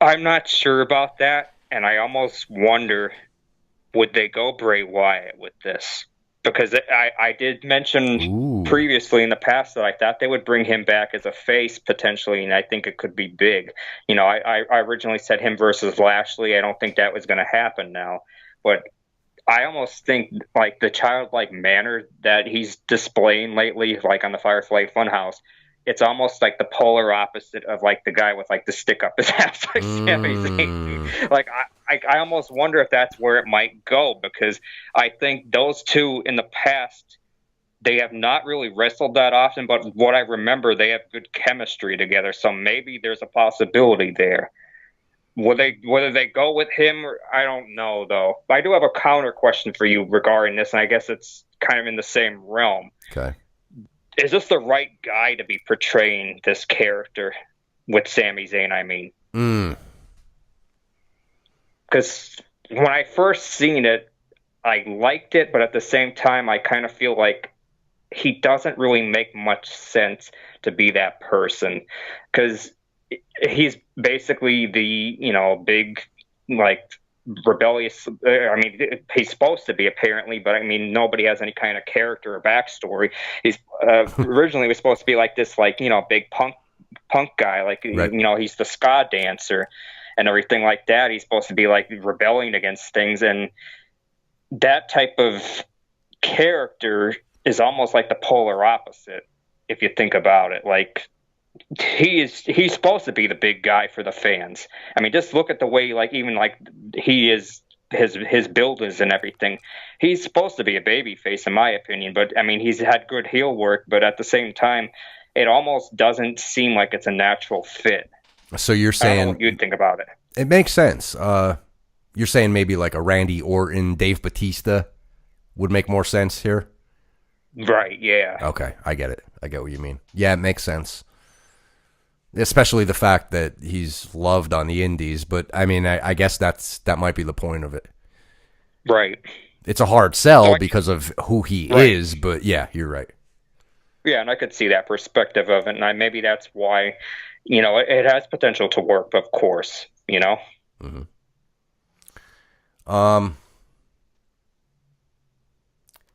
I'm not sure about that, and I almost wonder, would they go Bray Wyatt with this? Because I did mention previously in the past that I thought they would bring him back as a face potentially, and I think it could be big. You know, I originally said him versus Lashley. I don't think that was going to happen now. But I almost think, like, the childlike manner that he's displaying lately, like on the Firefly Funhouse, it's almost like the polar opposite of, like, the guy with, like, the stick up his ass, like Sami Zayn. Like, I almost wonder if that's where it might go, because I think those two in the past, they have not really wrestled that often, but what I remember, they have good chemistry together, so maybe there's a possibility there. Whether they go with him, or, I don't know, though. I do have a counter question for you regarding this, and I guess it's kind of in the same realm. Okay. Is this the right guy to be portraying this character with Sami Zayn, I mean? Because when I first seen it, I liked it, but at the same time, I kind of feel like he doesn't really make much sense to be that person. Because he's basically the, you know, big, like, rebellious. I mean, he's supposed to be, apparently, but I mean, nobody has any kind of character or backstory. He's originally was supposed to be like this, like, you know, big punk guy, like, right. You know, he's the ska dancer and everything like that. He's supposed to be like rebelling against things, and that type of character is almost like the polar opposite if you think about it. Like, he's supposed to be the big guy for the fans. I mean, just look at the way, like, even like he is, his build is and everything. He's supposed to be a baby face, in my opinion, but I mean, he's had good heel work, but at the same time, it almost doesn't seem like it's a natural fit. So you're saying, I don't know what you'd think about it. It makes sense. You're saying maybe like a Randy Orton, Dave Bautista would make more sense here? Right, yeah. Okay, I get it. I get what you mean. Yeah, it makes sense. Especially the fact that he's loved on the indies, but I mean, I guess that might be the point of it. Right. It's a hard sell because of who he is, but yeah, you're right. Yeah, and I could see that perspective of it, and maybe that's why, you know, it has potential to work, of course, you know?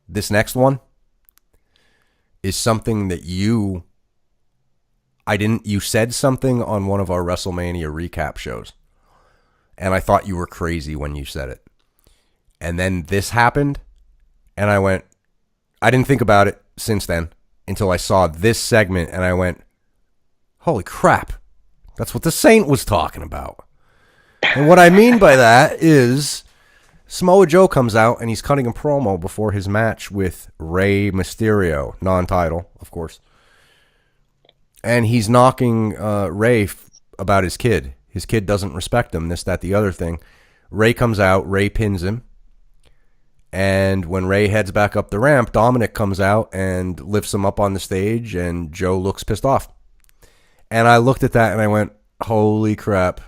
This next one is something that you said something on one of our WrestleMania recap shows, and I thought you were crazy when you said it. And then this happened, and I didn't think about it since then until I saw this segment, and I went, holy crap, that's what the Saint was talking about. And what I mean by that is Samoa Joe comes out, and he's cutting a promo before his match with Rey Mysterio, non-title, of course. And he's knocking Rey about his kid. His kid doesn't respect him, this, that, the other thing. Rey comes out, Rey pins him. And when Rey heads back up the ramp, Dominic comes out and lifts him up on the stage, and Joe looks pissed off. And I looked at that and I went, holy crap.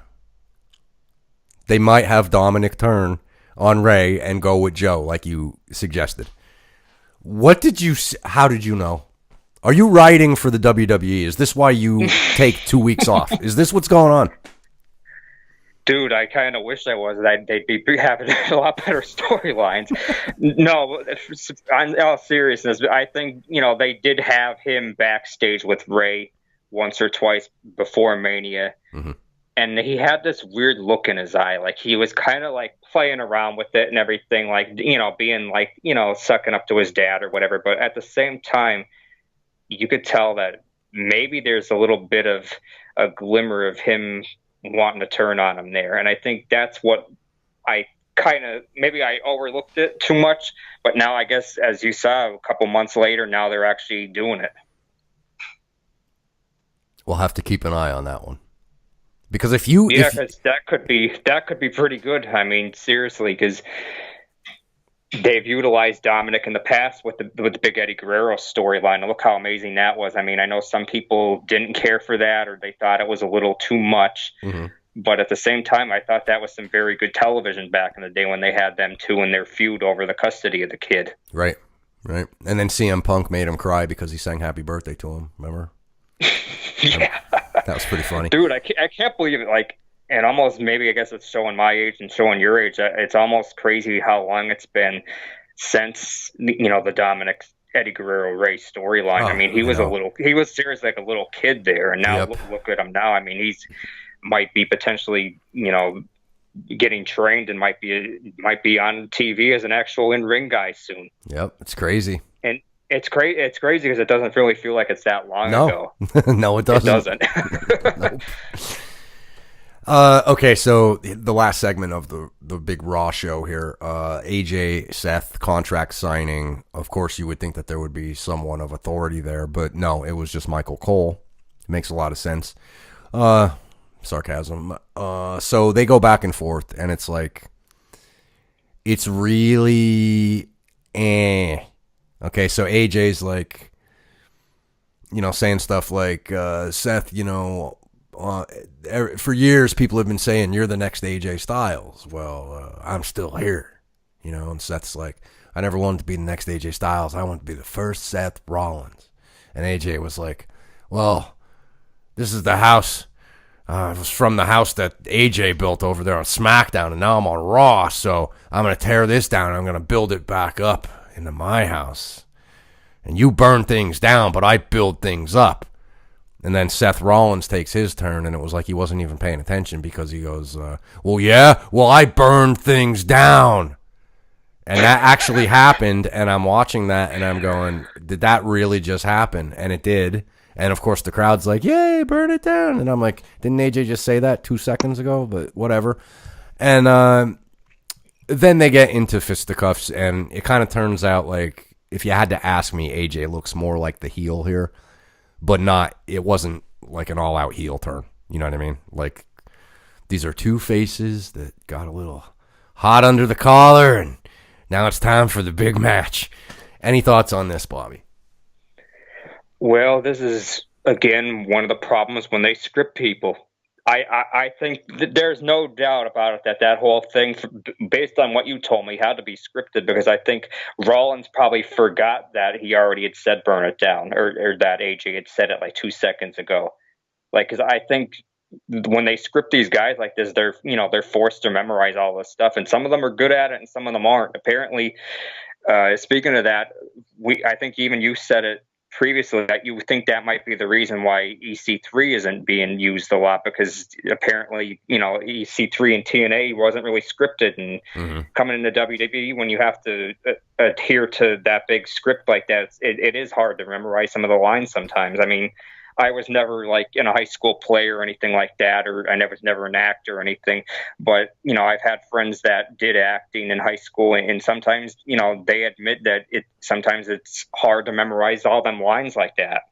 They might have Dominic turn on Rey and go with Joe, like you suggested. How did you know? Are you writing for the WWE? Is this why you take 2 weeks off? Is this what's going on? Dude, I kind of wish I was. They'd be having a lot better storylines. No, in all seriousness, I think, you know, they did have him backstage with Rey once or twice before Mania. Mm-hmm. And he had this weird look in his eye. Like, he was kind of like playing around with it and everything, like, you know, being like, you know, sucking up to his dad or whatever. But at the same time, you could tell that maybe there's a little bit of a glimmer of him wanting to turn on him there. And I think that's what maybe I overlooked it too much. But now I guess, as you saw, a couple months later, now they're actually doing it. We'll have to keep an eye on that one. Because because that could be pretty good. I mean, seriously, because they've utilized Dominic in the past with the Big Eddie Guerrero storyline. And look how amazing that was. I mean, I know some people didn't care for that, or they thought it was a little too much. Mm-hmm. But at the same time, I thought that was some very good television back in the day when they had them two in their feud over the custody of the kid. Right. And then CM Punk made him cry because he sang Happy Birthday to him. Remember? Yeah. That was pretty funny. Dude, I can't believe it. Like, and almost maybe I guess it's showing my age and showing your age. It's almost crazy how long it's been since, the Dominic Eddie Guerrero Ray storyline. I mean, he was seriously like a little kid there. And now look at him now. I mean, might be potentially, getting trained and might be on TV as an actual in-ring guy soon. Yep. It's crazy. And it's crazy because it doesn't really feel like it's that long ago. No, it doesn't. It doesn't. Nope. Okay, so the last segment of the big Raw show here, AJ Seth contract signing. Of course, you would think that there would be someone of authority there, but no, it was just Michael Cole. It makes a lot of sense. Sarcasm. So they go back and forth, and it's like, it's really Okay, so AJ's like, saying stuff like, Seth, for years people have been saying you're the next AJ Styles. Well, I'm still here, and Seth's like, I never wanted to be the next AJ Styles. I want to be the first Seth Rollins. And AJ was like, well, this is the house. It was from the house that AJ built over there on Smackdown, and now I'm on Raw, so I'm going to tear this down, and I'm going to build it back up into my house. And you burn things down, but I build things up. And then Seth Rollins takes his turn, and it was like he wasn't even paying attention because he goes, I burned things down. And that actually happened, and I'm watching that, and I'm going, did that really just happen? And it did. And, of course, the crowd's like, yay, burn it down. And I'm like, didn't AJ just say that 2 seconds ago? But whatever. And then they get into fisticuffs, and it kind of turns out like, if you had to ask me, AJ looks more like the heel here, but it wasn't like an all-out heel turn. You know what I mean? Like, these are two faces that got a little hot under the collar, and now it's time for the big match. Any thoughts on this, Bobby? Well, this is, again, one of the problems when they script people. I think that there's no doubt about it that whole thing, based on what you told me, had to be scripted, because I think Rollins probably forgot that he already had said burn it down, or that AJ had said it like 2 seconds ago. Like, because I think when they script these guys like this, they're forced to memorize all this stuff, and some of them are good at it and some of them aren't. Apparently, speaking of that, I think even you said it previously that you think that might be the reason why EC3 isn't being used a lot, because apparently, EC3 and TNA wasn't really scripted, and coming into WWE, when you have to adhere to that big script like that, it is hard to memorize some of the lines sometimes. I mean, I was never like in a high school play or anything like that, or I was never an actor or anything. But, I've had friends that did acting in high school, and sometimes, they admit that sometimes it's hard to memorize all them lines like that.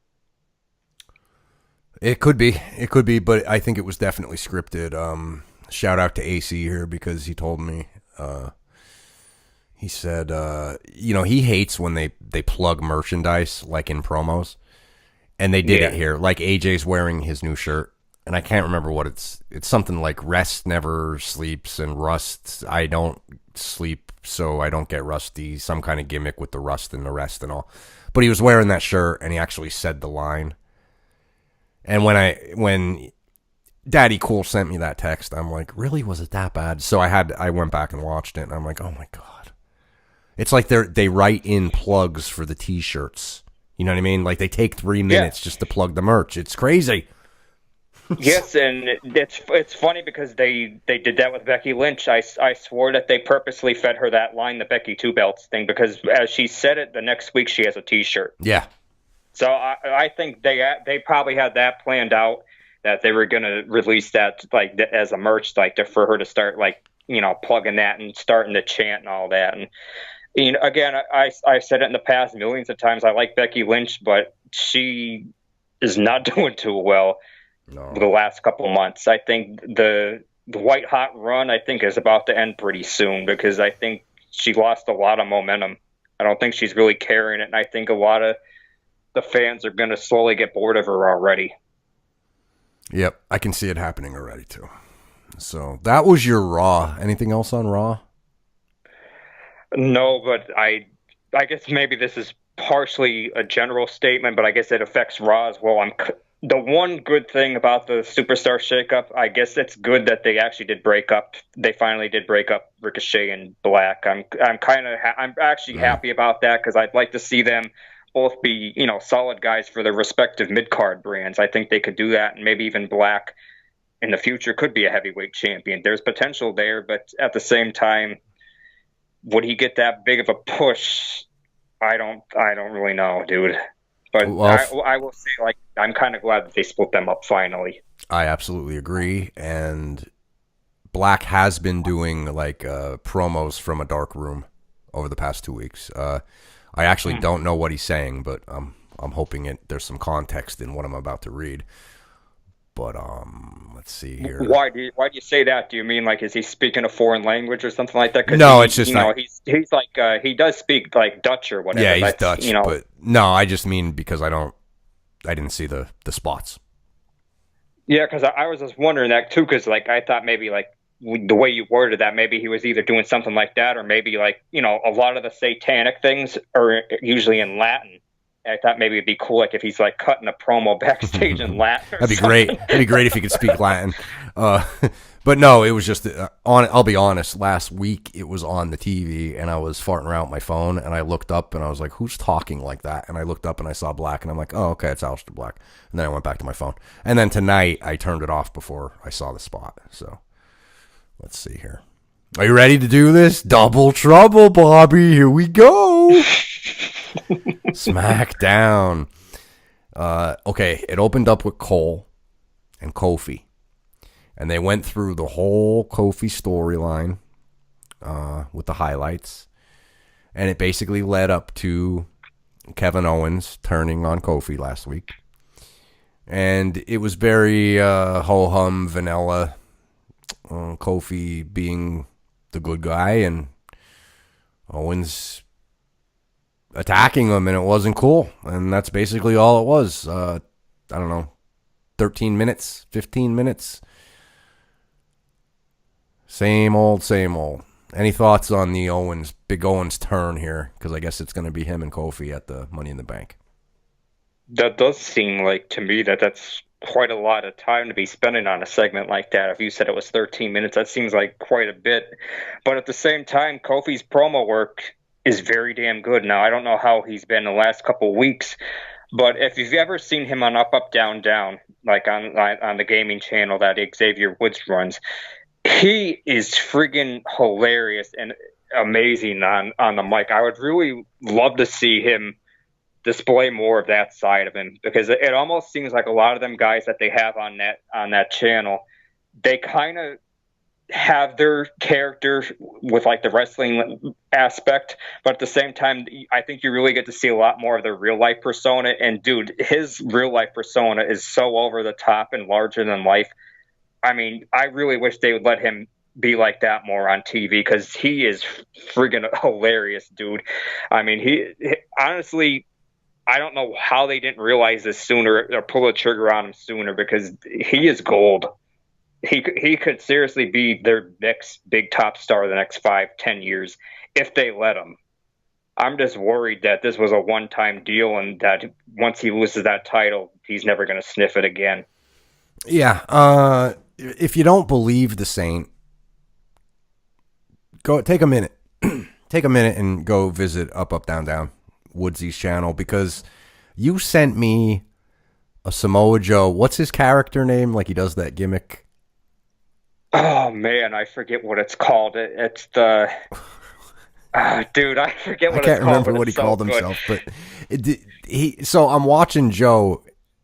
It could be, but I think it was definitely scripted. Shout out to AC here, because he told me, he said, he hates when they plug merchandise like in promos. And they did it here. Like, AJ's wearing his new shirt, and I can't remember what it's. It's something like rest never sleeps, and rust, I don't sleep so I don't get rusty. Some kind of gimmick with the rust and the rest and all. But he was wearing that shirt, and he actually said the line. And when Daddy Cool sent me that text, I'm like, really? Was it that bad? So I went back and watched it, and I'm like, oh my God. It's like they write in plugs for the T-shirts. You know what I mean? Like, they take 3 minutes just to plug the merch. It's crazy. Yes, and it's funny because they did that with Becky Lynch. I swore that they purposely fed her that line, the Becky Two Belts thing, because as she said it, the next week she has a T-shirt. Yeah. So I think they probably had that planned out, that they were going to release that like as a merch, like for her to start like plugging that and starting to chant and all that. And again, I've said it in the past millions of times. I like Becky Lynch, but she is not doing too well the last couple of months. I think the white hot run, I think, is about to end pretty soon, because I think she lost a lot of momentum. I don't think she's really carrying it, and I think a lot of the fans are going to slowly get bored of her already. Yep, I can see it happening already too. So that was your Raw. Anything else on Raw? No, but I guess maybe this is partially a general statement, but I guess it affects Raw as well. The one good thing about the Superstar shakeup, I guess it's good that they actually did break up. They finally did break up Ricochet and Black. I'm actually happy about that because I'd like to see them both be, solid guys for their respective mid-card brands. I think they could do that, and maybe even Black in the future could be a heavyweight champion. There's potential there, but at the same time, would he get that big of a push? I don't really know, dude. But I will say, I'm kind of glad that they split them up finally. I absolutely agree. And Black has been doing promos from a dark room over the past 2 weeks. I actually don't know what he's saying, but I'm hoping there's some context in what I'm about to read. But let's see here. Why do you say that? Do you mean is he speaking a foreign language or something like that? No, it's just not. He's he does speak Dutch or whatever. Yeah, he's Dutch. But no, I just mean because I didn't see the spots. Yeah, because I was just wondering that too. Because I thought maybe the way you worded that, maybe he was either doing something like that or maybe a lot of the satanic things are usually in Latin. I thought maybe it'd be cool if he's cutting a promo backstage in Latin. That'd be great. That'd be great if he could speak Latin. But no, it was just I'll be honest. Last week it was on the TV, and I was farting around my phone, and I looked up, and I was like, "Who's talking like that?" And I looked up, and I saw Black, and I'm like, "Oh, okay, it's Aleister Black." And then I went back to my phone, and then tonight I turned it off before I saw the spot. So let's see here. Are you ready to do this? Double trouble, Bobby. Here we go. Smackdown. Okay, it opened up with Cole and Kofi, and they went through the whole Kofi storyline with the highlights, and it basically led up to Kevin Owens turning on Kofi last week, and it was very ho-hum vanilla. Kofi being the good guy and Owens attacking him, and it wasn't cool. And that's basically all it was. I don't know, 13 minutes, 15 minutes. Same old, same old. Any thoughts on the Big Owens turn here? Because I guess it's going to be him and Kofi at the Money in the Bank. That does seem to me that's quite a lot of time to be spending on a segment like that. If you said it was 13 minutes, that seems like quite a bit. But at the same time, Kofi's promo work is very damn good. Now, I don't know how he's been the last couple of weeks, but if you've ever seen him on Up, Up, Down, Down, on the gaming channel that Xavier Woods runs, he is friggin' hilarious and amazing on the mic. I would really love to see him display more of that side of him, because it almost seems like a lot of them guys that they have on that channel, they kind of have their character with the wrestling aspect, but at the same time, I think you really get to see a lot more of their real life persona. And dude, his real life persona is so over the top and larger than life. I mean, I really wish they would let him be like that more on TV, because he is friggin' hilarious, dude. I mean, he honestly, I don't know how they didn't realize this sooner or pull the trigger on him sooner, because he is gold. He could seriously be their next big top star the next 5-10 years if they let him. I'm just worried that this was a one-time deal, and that once he loses that title, he's never going to sniff it again. Yeah. If you don't believe the Saint, go take a minute. Take a minute and go visit Up, Up, Down, Down, Woodsy's channel, because you sent me a Samoa Joe. What's his character name? He does that gimmick. Oh man, I forget what it's called. It's the dude. I forget what it's called. I can't remember what he called himself, but So I'm watching Joe.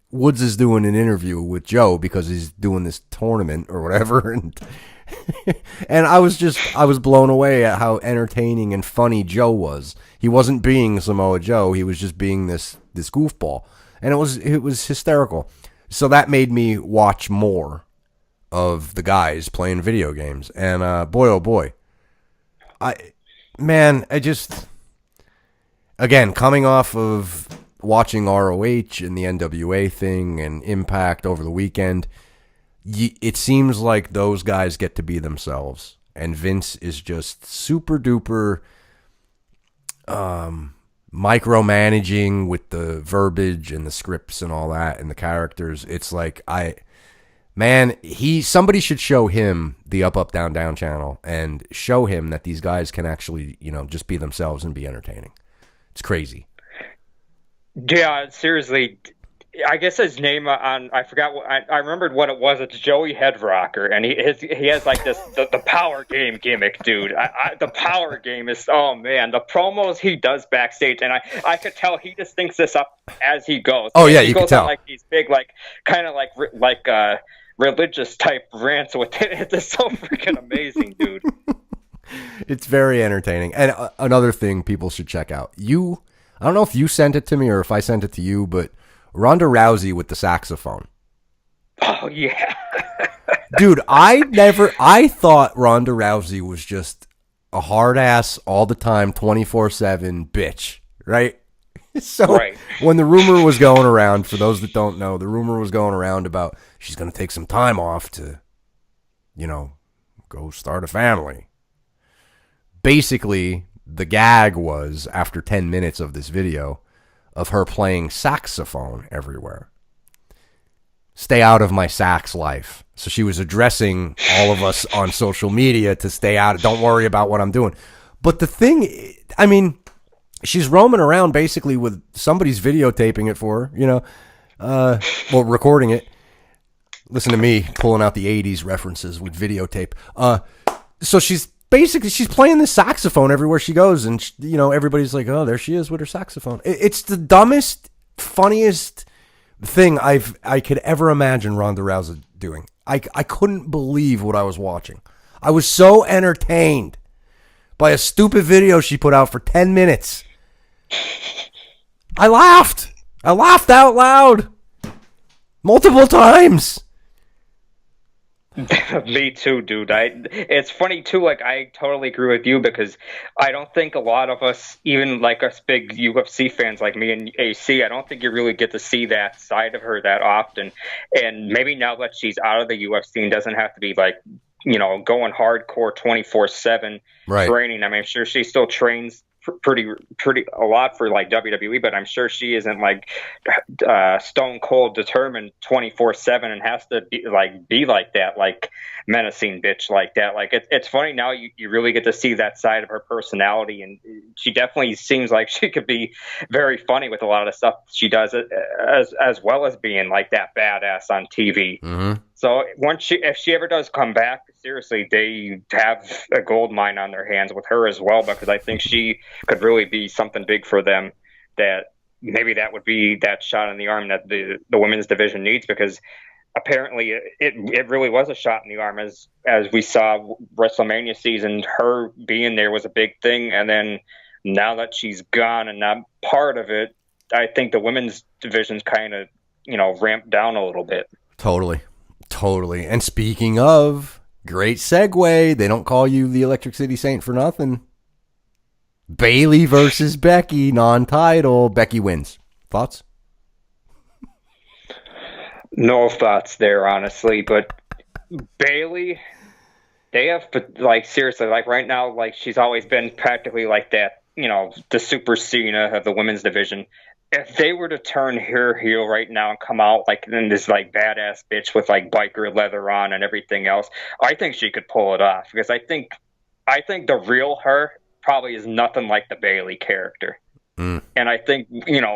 Woods is doing an interview with Joe because he's doing this tournament or whatever, and I was blown away at how entertaining and funny Joe was. He wasn't being Samoa Joe; he was just being this goofball, and it was hysterical. So that made me watch more of the guys playing video games, and boy, oh boy, again, coming off of watching ROH and the NWA thing and Impact over the weekend, it seems like those guys get to be themselves, and Vince is just super duper micromanaging with the verbiage and the scripts and all that and the characters. It's like somebody should show him the Up Up Down Down channel and show him that these guys can actually, just be themselves and be entertaining. It's crazy. Yeah, seriously. I guess his name I forgot I remembered what it was. It's Joey Headrocker, and he has like this the power game gimmick, dude. The power game is, oh man, the promos he does backstage, and I could tell he just thinks this up as he goes. Oh yeah, he you goes can tell. On like these big kind of religious type rants with it. It's so freaking amazing, dude. It's very entertaining. And another thing people should check out. I don't know if you sent it to me or if I sent it to you, but Ronda Rousey with the saxophone. Oh, yeah. Dude, I thought Ronda Rousey was just a hard ass all the time, 24/7 bitch, right? So right. When the rumor was going around, for those that don't know, the rumor was going around about she's going to take some time off to, go start a family. Basically, the gag was, after 10 minutes of this video, of her playing saxophone everywhere. Stay out of my sax life. So she was addressing all of us on social media to stay out. Don't worry about what I'm doing. But the thing, she's roaming around basically with somebody's videotaping it for her, recording it. Listen to me pulling out the 80s references with videotape. So she's playing the saxophone everywhere she goes, and everybody's like, "Oh, there she is with her saxophone." It's the dumbest, funniest thing I could ever imagine Ronda Rousey doing. I couldn't believe what I was watching. I was so entertained by a stupid video she put out for 10 minutes. I laughed out loud multiple times. Me too, dude. It's funny too. I totally agree with you, because I don't think a lot of us, even like us big UFC fans like me and AC, I don't think you really get to see that side of her that often. And maybe now that she's out of the UFC and doesn't have to be going hardcore 24/7 training. I'm sure she still trains pretty a lot for WWE, but I'm sure she isn't stone cold determined 24/7 and has to be like that, menacing bitch like that. It's funny now you really get to see that side of her personality, and she definitely seems like she could be very funny with a lot of the stuff she does, as well as being like that badass on TV. Mm-hmm. So if she ever does come back, seriously, they have a gold mine on their hands with her as well, because I think she could really be something big for them. That maybe that would be that shot in the arm that the women's division needs, because apparently it really was a shot in the arm, as we saw WrestleMania season. Her being there was a big thing, and then now that she's gone and not part of it, I think the women's division's kind of ramped down a little bit. Totally. And speaking of, great segue. They don't call you the Electric City Saint for nothing. Bayley versus Becky, non-title. Becky wins. Thoughts? No thoughts there, honestly. But Bayley, they have, seriously, right now, she's always been practically like that, the Super Cena of the women's division. If they were to turn her heel right now and come out in this badass bitch with biker leather on and everything else, I think she could pull it off, because I think the real her probably is nothing like the Bayley character. And I think it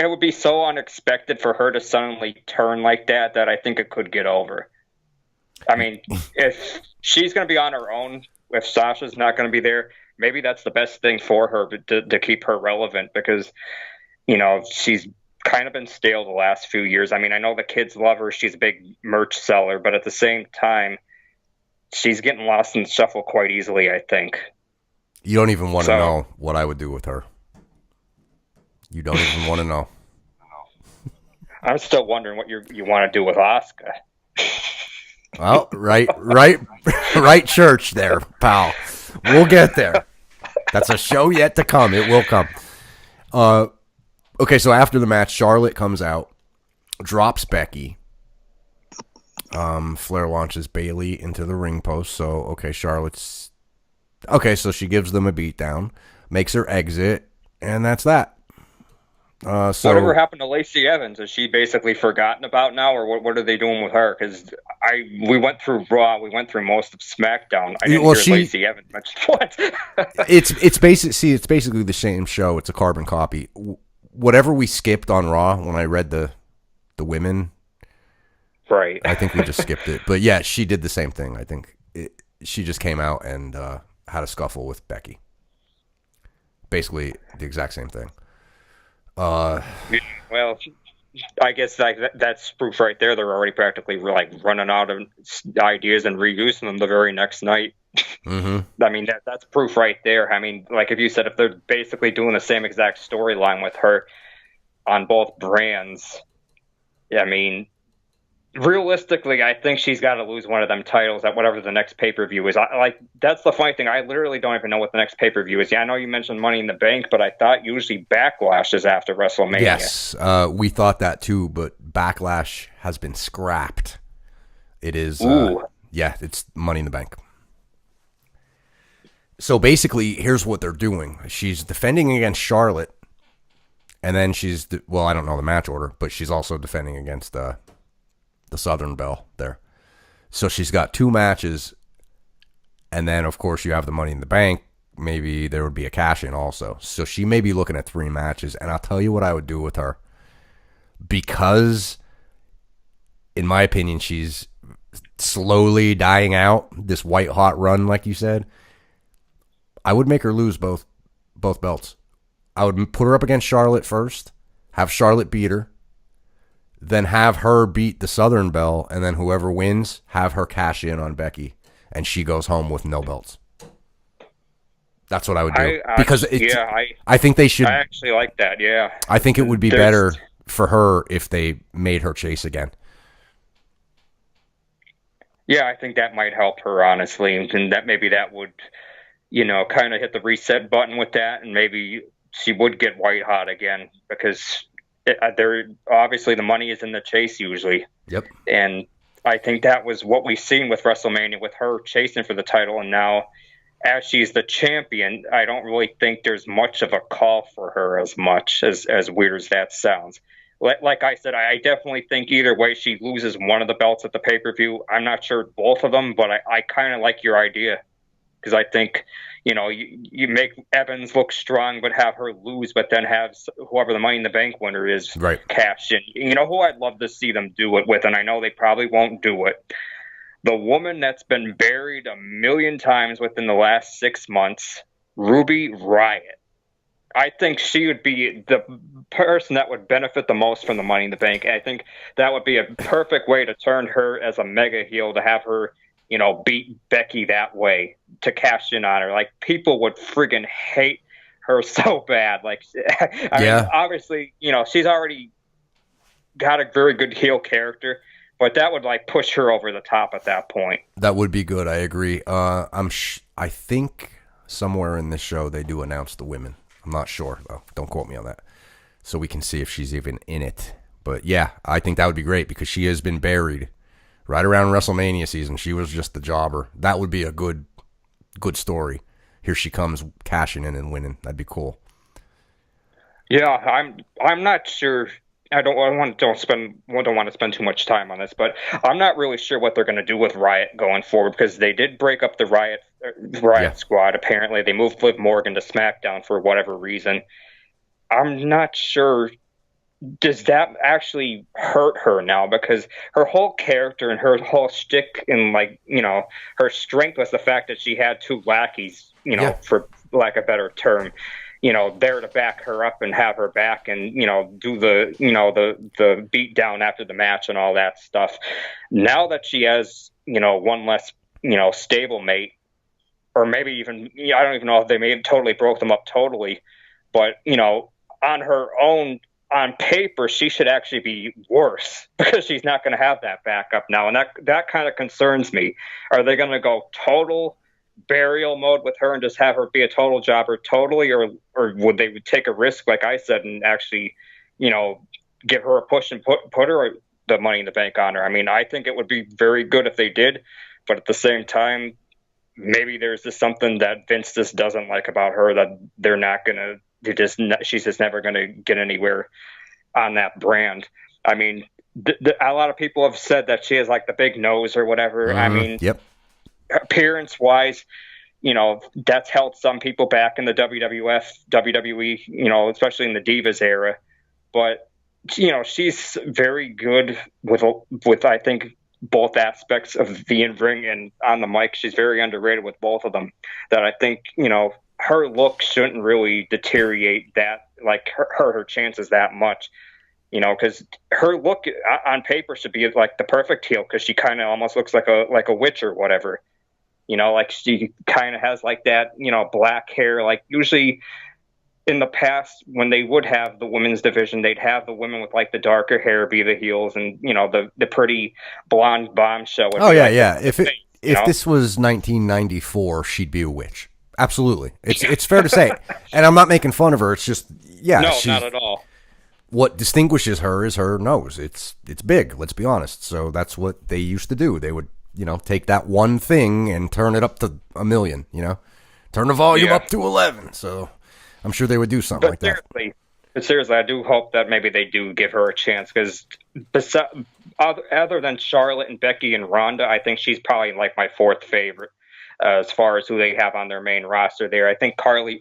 would be so unexpected for her to suddenly turn like that I think it could get over. If she's going to be on her own, if Sasha's not going to be there, maybe that's the best thing for her to keep her relevant, because, she's kind of been stale the last few years. I know the kids love her. She's a big merch seller, but at the same time, she's getting lost in the shuffle quite easily, I think. You don't even want to know what I would do with her. You don't even want to know. I'm still wondering what you want to do with Asuka. Well, right church there, pal. We'll get there. That's a show yet to come. It will come. Okay, so after the match, Charlotte comes out, drops Becky, Flair launches Bayley into the ring post. So, okay, Charlotte's... Okay, so she gives them a beatdown, makes her exit, and that's that. Whatever happened to Lacey Evans? Is she basically forgotten about now, or what are they doing with her? Because we went through Raw, we went through most of SmackDown. I didn't hear Lacey Evans mentioned. What? it's basically the same show. It's a carbon copy. Whatever we skipped on Raw when I read the women, right? I think we just skipped it. But yeah, she did the same thing. I think she just came out and had a scuffle with Becky. Basically the exact same thing. Well, I guess that's proof right there. They're already practically running out of ideas and reusing them the very next night. Mm-hmm. I mean, that's proof right there. I mean, like if you said, if they're basically doing the same exact storyline with her on both brands, I mean, realistically, I think she's got to lose one of them titles at whatever the next pay-per-view is. That's the funny thing. I literally don't even know what the next pay-per-view is. Yeah, I know you mentioned Money in the Bank, but I thought usually Backlash is after WrestleMania. Yes, we thought that too, but Backlash has been scrapped. It is, it's Money in the Bank. So basically, here's what they're doing. She's defending against Charlotte, and then I don't know the match order, but she's also defending against the Southern Belle there. So she's got 2 matches, and then, of course, you have the Money in the Bank. Maybe there would be a cash-in also. So she may be looking at 3 matches, and I'll tell you what I would do with her. Because, in my opinion, she's slowly dying out, this white-hot run, like you said, I would make her lose both belts. I would put her up against Charlotte first, have Charlotte beat her, then have her beat the Southern Belle, and then whoever wins, have her cash in on Becky, and she goes home with no belts. That's what I would do. I think they should. I actually like that, yeah. I think it would be better for her if they made her chase again. Yeah, I think that might help her, honestly, and that maybe that would, kind of hit the reset button with that, and maybe she would get white hot again, because obviously the money is in the chase usually. Yep. And I think that was what we've seen with WrestleMania, with her chasing for the title, and now as she's the champion, I don't really think there's much of a call for her as much, as weird as that sounds. Like I said, I definitely think either way she loses one of the belts at the pay-per-view. I'm not sure both of them, but I kind of like your idea, because I think, you make Evans look strong, but have her lose, but then have whoever the Money in the Bank winner is cash in. You know who I'd love to see them do it with, and I know they probably won't do it? The woman that's been buried 1,000,000 times within the last 6 months, Ruby Riott. I think she would be the person that would benefit the most from the Money in the Bank. I think that would be a perfect way to turn her as a mega heel, to have her, beat Becky that way, to cash in on her. Like, people would friggin' hate her so bad. Like, I mean, obviously, she's already got a very good heel character, but that would push her over the top at that point. That would be good. I agree. I think somewhere in this show they do announce the women. I'm not sure though. Don't quote me on that. So we can see if she's even in it. But yeah, I think that would be great, because she has been buried right around WrestleMania season. She was just the jobber. That would be a good story. Here she comes cashing in and winning. That'd be cool. Yeah, I'm not sure. I don't want to spend too much time on this, but I'm not really sure what they're going to do with Riott going forward, because they did break up the Riott squad. Apparently, they moved Liv Morgan to SmackDown for whatever reason. I'm not sure. Does that actually hurt her now? Because her whole character and her whole shtick and her strength was the fact that she had 2 lackeys, for lack of a better term, there to back her up and have her back and, do the beat down after the match and all that stuff. Now that she has, one less, stable mate, or maybe even, I don't even know if they may have totally broke them up totally, but, on her own, on paper, she should actually be worse, because she's not going to have that backup now. And that kind of concerns me. Are they going to go total burial mode with her and just have her be a total jobber totally, or would they take a risk, like I said, and actually, give her a push and put her the Money in the Bank on her. I mean, I think it would be very good if they did, but at the same time, maybe there's just something that Vince just doesn't like about her, that they're not gonna. She's just never gonna get anywhere on that brand. I mean, a lot of people have said that she has like the big nose or whatever. I mean, yep. Appearance wise, you know, that's held some people back in the WWF, WWE, you know, especially in the Divas era. But, you know, she's very good with I think, both aspects of the in-ring and on the mic. She's very underrated with both of them. That I think, you know, her look shouldn't really deteriorate that, like, her chances that much. You know, because her look on paper should be like the perfect heel, because she kind of almost looks like a witch or whatever. You know, like she kind of has like that, you know, black hair. Like usually in the past, when they would have the women's division, they'd have the women with like the darker hair be the heels, and you know, the pretty blonde bombshell. Oh yeah, yeah. If this was 1994, she'd be a witch. Absolutely, it's fair to say. And I'm not making fun of her. It's just no, not at all. What distinguishes her is her nose. It's big. Let's be honest. So that's what they used to do. They would, you know, take that one thing and turn it up to 1,000,000. You know, turn the volume up to 11. So I'm sure they would do something like that. But seriously, I do hope that maybe they do give her a chance, because other than Charlotte and Becky and Ronda, I think she's probably like my fourth favorite as far as who they have on their main roster there. I think Kairi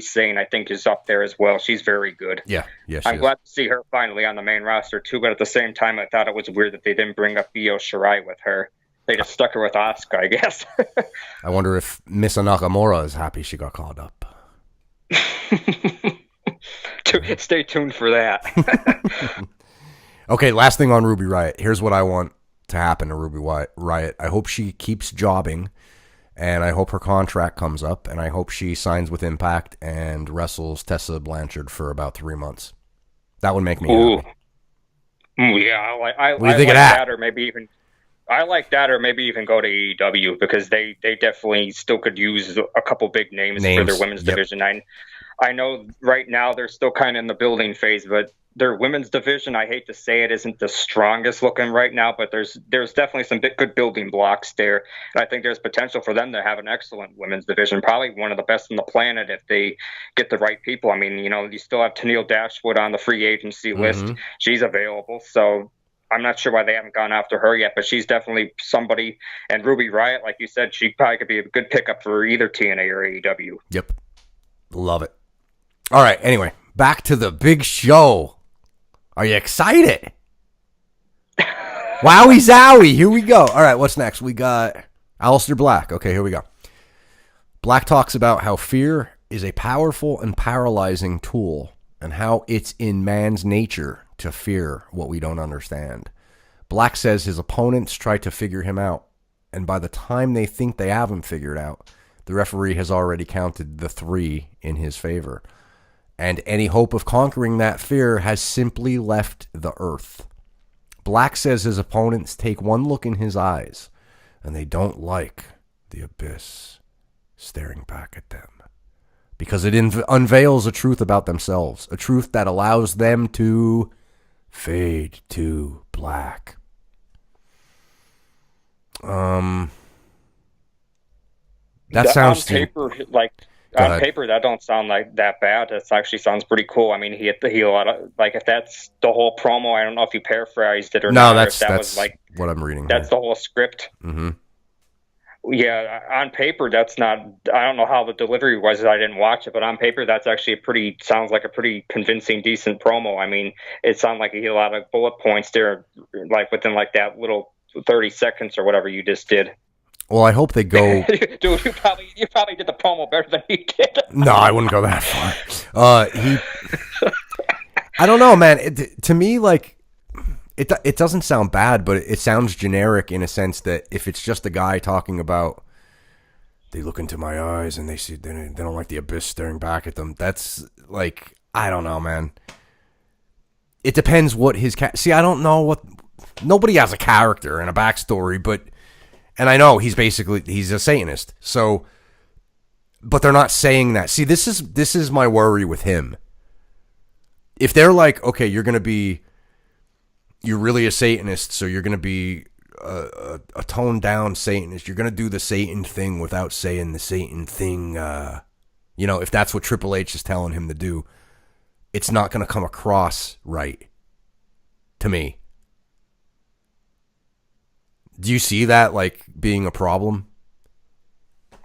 Sane, I think, is up there as well. She's very good. Yeah. I'm glad to see her finally on the main roster too, but at the same time, I thought it was weird that they didn't bring up Io Shirai with her. They just stuck her with Asuka, I guess. I wonder if Miss Nakamura is happy she got called up. Stay tuned for that. Okay, last thing on Ruby Riott. Here's what I want to happen to Ruby Riott. I hope she keeps jobbing, and I hope her contract comes up, and I hope she signs with Impact and wrestles Tessa Blanchard for about 3 months. That would make me happy. Yeah, I what do you think of that? I like that, or maybe even go to AEW, because they definitely still could use a couple big names for their women's division. I know right now they're still kind of in the building phase, but their women's division, I hate to say it, isn't the strongest looking right now, but there's definitely some good building blocks there. And I think there's potential for them to have an excellent women's division, probably one of the best on the planet if they get the right people. I mean, you know, you still have Tennille Dashwood on the free agency list. She's available, so I'm not sure why they haven't gone after her yet, but she's definitely somebody. And Ruby Riott, like you said, she probably could be a good pickup for either TNA or AEW. Yep. Love it. All right, anyway, back to the big show. Are you excited? Wowie zowie, here we go. All right, what's next? We got Aleister Black. Okay, here we go. Black talks about how fear is a powerful and paralyzing tool, and how it's in man's nature to fear what we don't understand. Black says his opponents try to figure him out, and by the time they think they have him figured out, the referee has already counted the 3 in his favor. And any hope of conquering that fear has simply left the earth. Black says his opponents take one look in his eyes, and they don't like the abyss staring back at them. Because it unveils a truth about themselves, a truth that allows them to fade to black. That sounds... On paper, paper, that don't sound like that bad. It actually sounds pretty cool. I mean, he hit the heel out of, like, if that's the whole promo, I don't know if you paraphrased it or not. No, that's was like what I'm reading. That's the whole script. Mm-hmm. Yeah, on paper, that's not. I don't know how the delivery was. I didn't watch it, but on paper, that's actually sounds like a pretty convincing, decent promo. I mean, it sounded like he hit a lot of bullet points there, like within like that little 30 seconds or whatever you just did. Well, I hope they go. Dude, you probably did the promo better than he did. No, I wouldn't go that far. I don't know, man. To me, like, it doesn't sound bad, but it sounds generic in a sense that if it's just a guy talking about, they look into my eyes and they see they don't like the abyss staring back at them. That's like, I don't know, man. It depends what his see. I don't know what. Nobody has a character and a backstory, but. And I know he's a Satanist. So, but they're not saying that. See, this is my worry with him. If they're like, okay, you're going to be you're really a Satanist, so you're going to be a toned down Satanist. You're going to do the Satan thing without saying the Satan thing. If that's what Triple H is telling him to do, it's not going to come across right to me. Do you see that like being a problem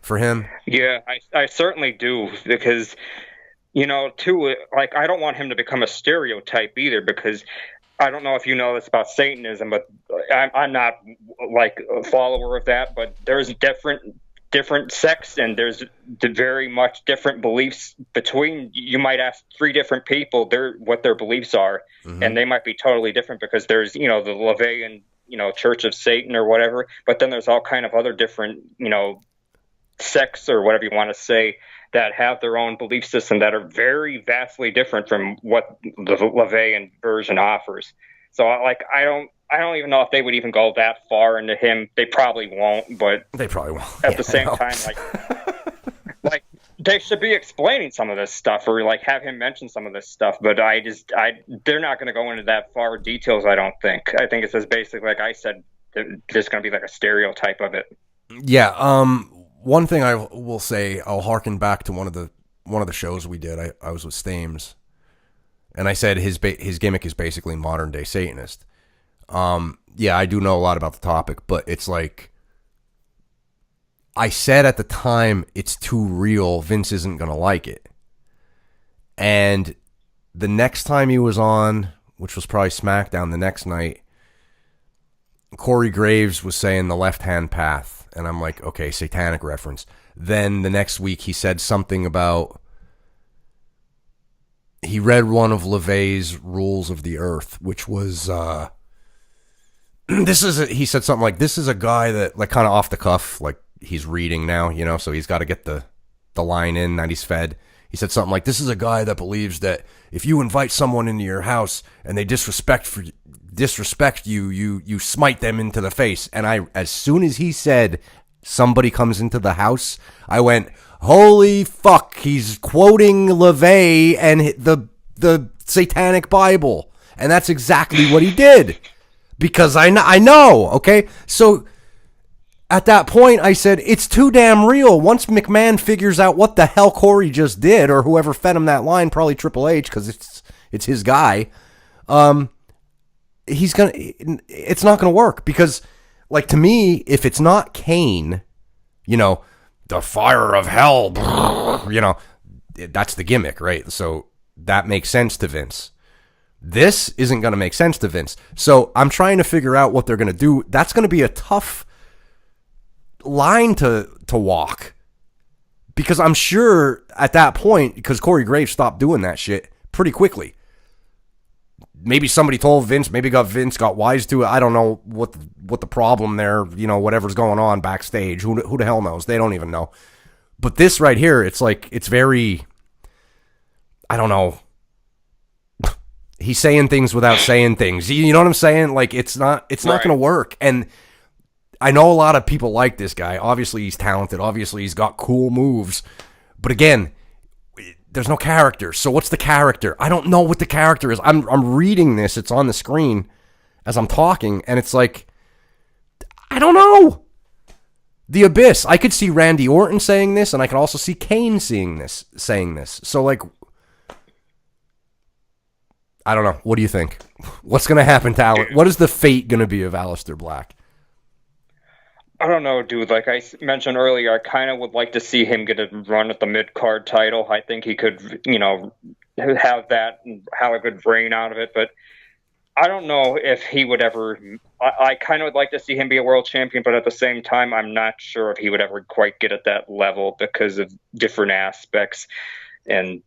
for him? Yeah, I certainly do, because, too, like, I don't want him to become a stereotype either, because I don't know if you know this about Satanism, but I'm not like a follower of that, but there's different sects, and there's very much different beliefs between. You might ask 3 different people what their beliefs are, and they might be totally different, because there's, the LaVeyan, Church of Satan or whatever, but then there's all kind of other different, sects or whatever you want to say that have their own belief system that are very vastly different from what the LaVeyan version offers. So I don't even know if they would even go that far into him. They probably won't, but they probably won't. At the same time, like they should be explaining some of this stuff, or like have him mention some of this stuff. But they're not going to go into that far details. I don't think. I think it's just basically, like I said, there's going to be like a stereotype of it. Yeah. One thing I will say, I'll harken back to one of the shows we did. I was with Stames, and I said his gimmick is basically modern day Satanist. Yeah, I do know a lot about the topic, but it's like I said at the time, it's too real. Vince isn't gonna like it. And the next time he was on, which was probably SmackDown the next night, Corey Graves was saying the left-hand path. And I'm like, okay, satanic reference. Then the next week he said something about, he read one of LaVey's Rules of the Earth, which was, he said something like, this is a guy that, like, kind of off the cuff, like he's reading now, so he's got to get the line in that he's fed. He said something like, this is a guy that believes that if you invite someone into your house and they disrespect you, you smite them into the face. And as soon as he said somebody comes into the house, I went, holy fuck, he's quoting LaVey and the Satanic Bible. And that's exactly what he did. Because I know, okay? So at that point, I said, it's too damn real. Once McMahon figures out what the hell Corey just did, or whoever fed him that line, probably Triple H, because it's his guy, it's not gonna work. Because, like, to me, if it's not Kane, the fire of hell, that's the gimmick, right? So that makes sense to Vince. This isn't gonna make sense to Vince. So I'm trying to figure out what they're gonna do. That's gonna be a tough line to walk, because I'm sure at that point, because Corey Graves stopped doing that shit pretty quickly. Maybe somebody told Vince, maybe Vince got wise to it. I don't know what the problem there, whatever's going on backstage. Who the hell knows? They don't even know. But this right here, it's like, it's very, I don't know. He's saying things without saying things. You know what I'm saying? Like, it's not going to work. And I know a lot of people like this guy. Obviously, he's talented. Obviously, he's got cool moves. But again, there's no character. So what's the character? I don't know what the character is. I'm reading this. It's on the screen as I'm talking, and it's like, I don't know. The Abyss. I could see Randy Orton saying this, and I could also see Kane saying this. So, like, I don't know. What do you think? What's going to happen to Aleister? What is the fate going to be of Aleister Black? I don't know, dude. Like I mentioned earlier, I kind of would like to see him get a run at the mid-card title. I think he could, have that and have a good reign out of it. But I don't know if he would ever. I kind of would like to see him be a world champion, but at the same time, I'm not sure if he would ever quite get at that level because of different aspects. And,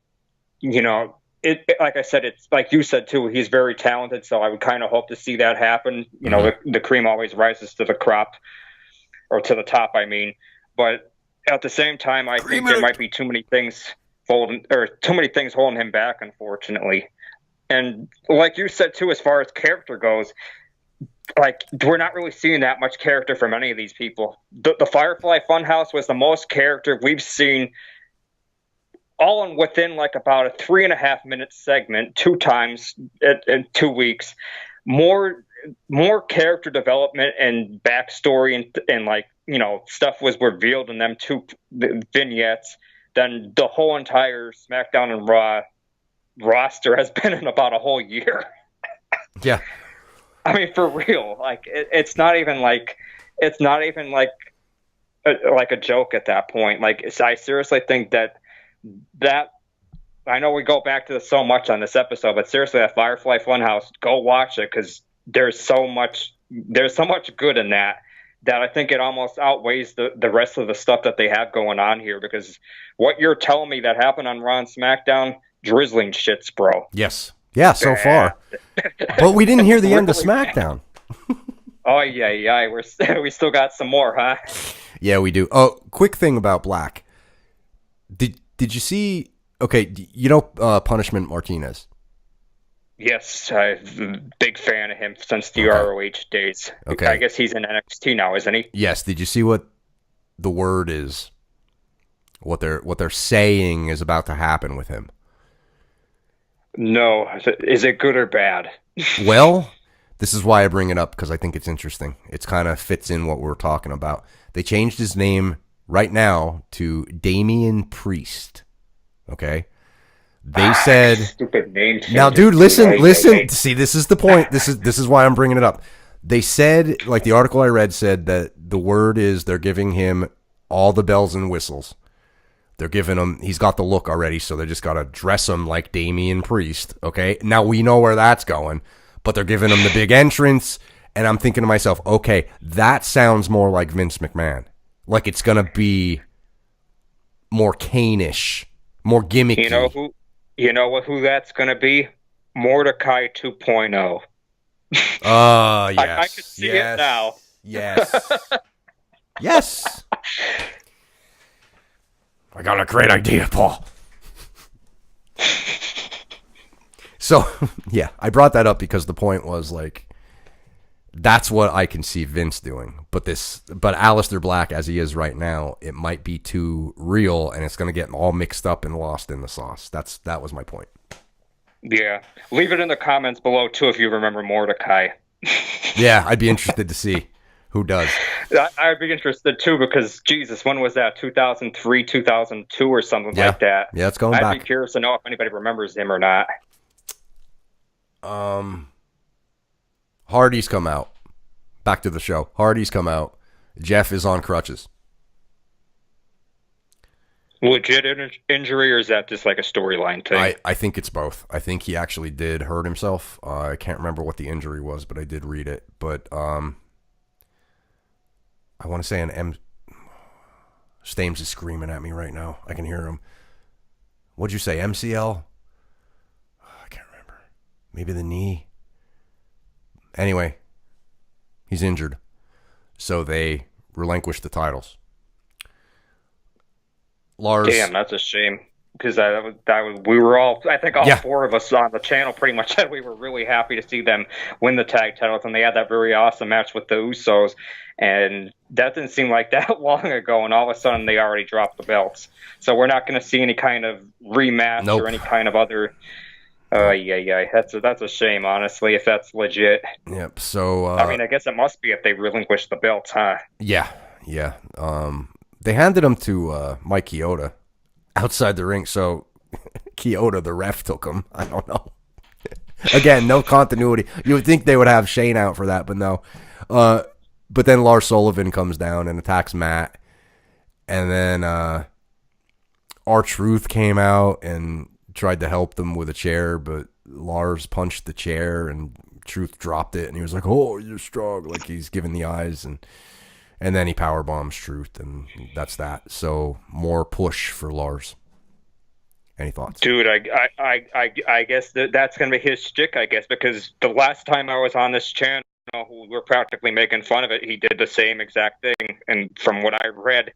like I said, it's like you said too, he's very talented. So I would kind of hope to see that happen. The cream always rises to the crop. Or to the top, I mean. But at the same time, I think there might be too many things holding him back, unfortunately. And like you said, too, as far as character goes, like, we're not really seeing that much character from any of these people. The Firefly Funhouse was the most character we've seen all within, like, about a 3.5-minute segment 2 times in 2 weeks. more character development and backstory and like, you know, stuff was revealed in them two vignettes than the whole entire SmackDown and Raw roster has been in about a whole year. Yeah. I mean, for real, like it's not even like a joke at that point. Like, I seriously think that I know we go back to this so much on this episode, but seriously, that Firefly Funhouse, go watch it, because there's so much good in that I think it almost outweighs the rest of the stuff that they have going on here. Because what you're telling me that happened on Raw and SmackDown, drizzling shits, bro. Yes. Yeah, so far. But we didn't hear the end of SmackDown. Oh, yeah. We still got some more, huh? Yeah, we do. Oh, quick thing about Black. Did you see... Okay, you know Punishment Martinez? Yes, I'm a big fan of him since the ROH days. Okay. I guess he's in NXT now, isn't he? Yes. Did you see what the word is? What they're saying is about to happen with him? No. Is it good or bad? Well, this is why I bring it up, because I think it's interesting. It's kind of fits in what we're talking about. They changed his name right now to Damian Priest. Okay? They said stupid name. Now, dude, listen. See, this is the point. This is why I'm bringing it up. They said, like the article I read said, that the word is they're giving him all the bells and whistles. They're giving him, he's got the look already, so they just got to dress him like Damian Priest, okay? Now, we know where that's going, but they're giving him the big entrance, and I'm thinking to myself, okay, that sounds more like Vince McMahon. Like it's going to be more Kane-ish, more gimmicky. You know who that's going to be? Mordecai 2.0. Yes. I could see it now. Yes. Yes. I got a great idea, Paul. So, yeah, I brought that up because the point was, like, that's what I can see Vince doing. But Aleister Black, as he is right now, it might be too real, and it's going to get all mixed up and lost in the sauce. That was my point. Yeah. Leave it in the comments below, too, if you remember Mordecai. Yeah, I'd be interested to see who does. I'd be interested, too, because, Jesus, when was that? 2003, 2002 or something like that? Yeah, it's going back. I'd be curious to know if anybody remembers him or not. Hardy's come out. Back to the show. Hardy's come out. Jeff is on crutches. Legit injury, or is that just like a storyline thing? I think it's both. I think he actually did hurt himself. I can't remember what the injury was, but I did read it. But I want to say Stames is screaming at me right now. I can hear him. What'd you say, MCL? I can't remember. Maybe the knee. Anyway, he's injured. So they relinquished the titles. Lars. Damn, that's a shame. Because we were all, I think all four of us on the channel pretty much said we were really happy to see them win the tag titles, and they had that very awesome match with the Usos, and that didn't seem like that long ago, and all of a sudden they already dropped the belts. So we're not going to see any kind of rematch or any kind of other. That's a shame, honestly, if that's legit. Yep. So I mean, I guess it must be if they relinquished the belts, huh? Yeah. They handed them to Mike Chioda outside the ring, so Chioda, the ref, took him. I don't know. Again, no continuity. You would think they would have Shane out for that, but no. But then Lars Sullivan comes down and attacks Matt, and then R-Truth came out and tried to help them with a chair, but Lars punched the chair and Truth dropped it, and he was like, "Oh, you're strong," like he's giving the eyes, and then he power bombs Truth, and that's that. So more push for Lars. Any thoughts, dude? I guess that's gonna be his shtick, I guess, because the last time I was on this channel, we were practically making fun of it. He did the same exact thing, and from what I read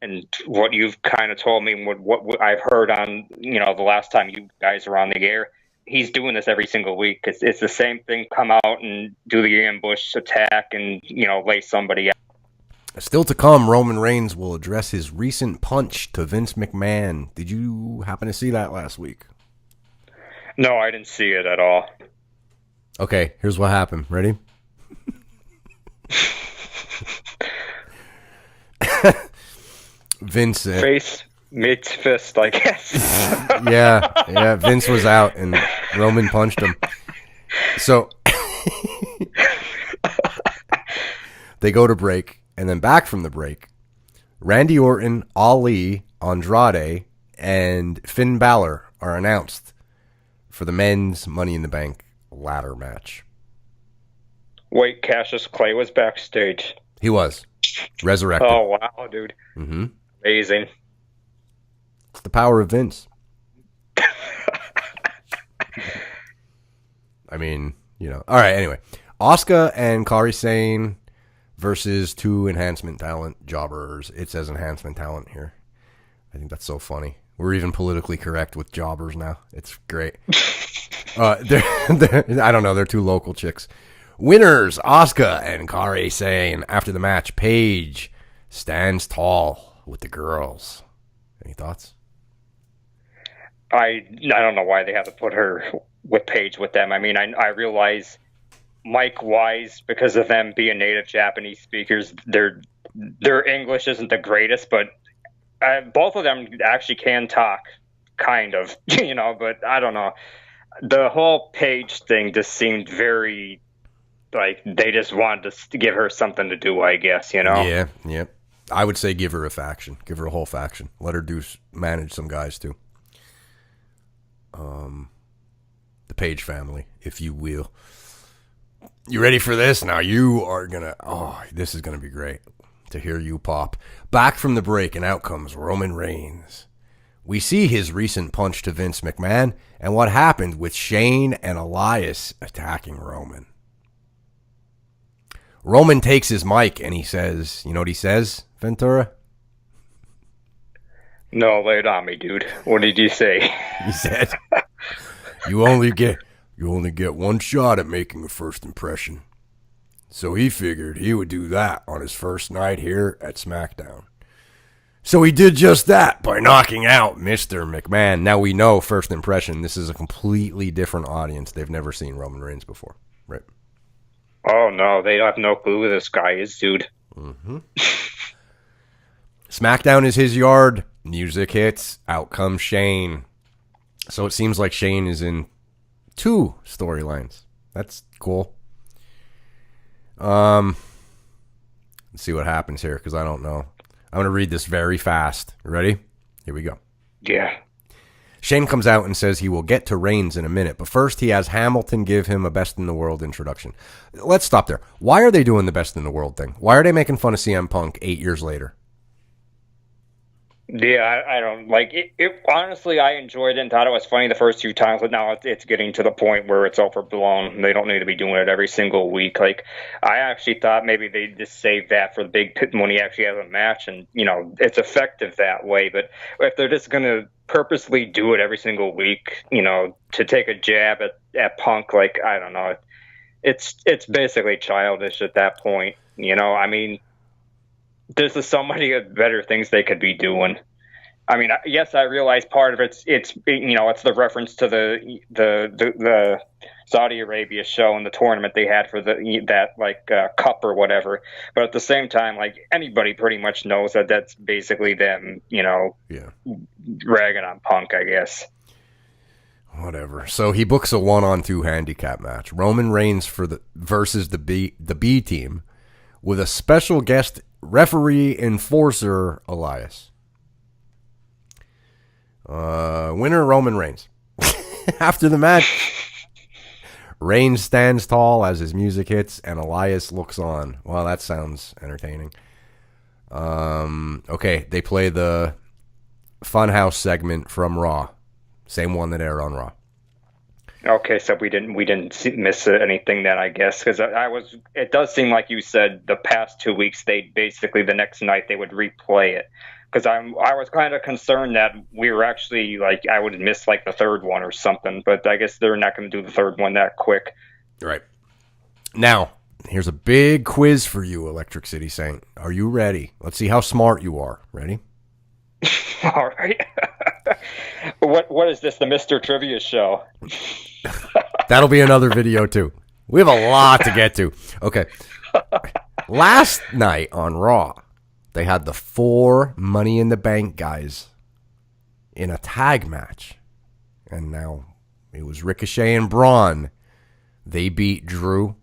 and what you've kind of told me, what I've heard on, the last time you guys were on the air, he's doing this every single week. It's the same thing. Come out and do the ambush attack and, lay somebody out. Still to come, Roman Reigns will address his recent punch to Vince McMahon. Did you happen to see that last week? No, I didn't see it at all. Okay, here's what happened. Ready? Vince. Face meets fist, I guess. Yeah. Vince was out and Roman punched him. So they go to break, and then back from the break, Randy Orton, Ali, Andrade, and Finn Balor are announced for the men's Money in the Bank ladder match. Wait, Cassius Clay was backstage. He was resurrected. Oh, wow, dude. Mm-hmm. Amazing. It's the power of Vince. I mean, All right, anyway. Asuka and Kairi Sane versus two enhancement talent jobbers. It says enhancement talent here. I think that's so funny. We're even politically correct with jobbers now. It's great. I don't know. They're two local chicks. Winners, Asuka and Kairi Sane. After the match, Paige stands tall with the girls. Any thoughts? I don't know why they have to put her with Paige with them. I mean, I realize Mike Wise, because of them being native Japanese speakers, their English isn't the greatest, but both of them actually can talk, kind of, but I don't know. The whole Paige thing just seemed very, like, they just wanted to give her something to do, I guess, Yeah. I would say give her a faction. Give her a whole faction. Let her manage some guys, too. The Page family, if you will. You ready for this? Now you are gonna. Oh, this is gonna be great to hear you pop. Back from the break, and out comes Roman Reigns. We see his recent punch to Vince McMahon and what happened with Shane and Elias attacking Roman. Roman takes his mic and he says, you know what he says, Ventura? No, lay it on me, dude. What did you say? He said, you only get one shot at making a first impression. So he figured he would do that on his first night here at Smackdown. So he did just that by knocking out Mr. McMahon. Now we know, first impression, this is a completely different audience. They've never seen Roman Reigns before. Right? Oh, no, they have no clue who this guy is, dude. Mm-hmm. Smackdown is his yard. Music hits. Out comes Shane. So it seems like Shane is in 2 storylines. That's cool. Let's see what happens here, because I don't know. I'm going to read this very fast. Ready? Here we go. Yeah. Shane comes out and says he will get to Reigns in a minute, but first he has Hamilton give him a best in the world introduction. Let's stop there. Why are they doing the best in the world thing? Why are they making fun of CM Punk 8 years later? Yeah, I don't like it. Honestly, I enjoyed it and thought it was funny the first 2 times, but now it's getting to the point where it's overblown. They don't need to be doing it every single week. Like, I actually thought maybe they just save that for the big pit when he actually has a match, and it's effective that way. But if they're just gonna purposely do it every single week, to take a jab at Punk, like, I don't know, it's basically childish at that point. I mean, there's so many better things they could be doing. I mean, yes, I realize part of it's the reference to the Saudi Arabia show and the tournament they had for that cup or whatever. But at the same time, like, anybody pretty much knows that that's basically them, ragging on Punk, I guess. Whatever. So he books a 1-on-2 handicap match. Roman Reigns versus the B team with a special guest referee enforcer, Elias. Winner Roman Reigns. After the match, Reigns stands tall as his music hits and Elias looks on. Well, that sounds entertaining. Okay, they play the Funhouse segment from Raw. Same one that aired on Raw. Okay, so we didn't miss anything then, I guess, because it does seem like you said the past 2 weeks they basically the next night they would replay it, because I was kind of concerned that we were actually, like, I would miss like the third one or something, but I guess they're not going to do the third one that quick. Right. Now, here's a big quiz for you, Electric City Saint. Are you ready? Let's see how smart you are. Ready? All right. What is this, the Mr. Trivia show? That'll be another video too. We have a lot to get to. Okay. Last night on Raw, they had the 4 Money in the Bank guys in a tag match. And now it was Ricochet and Braun. They beat Drew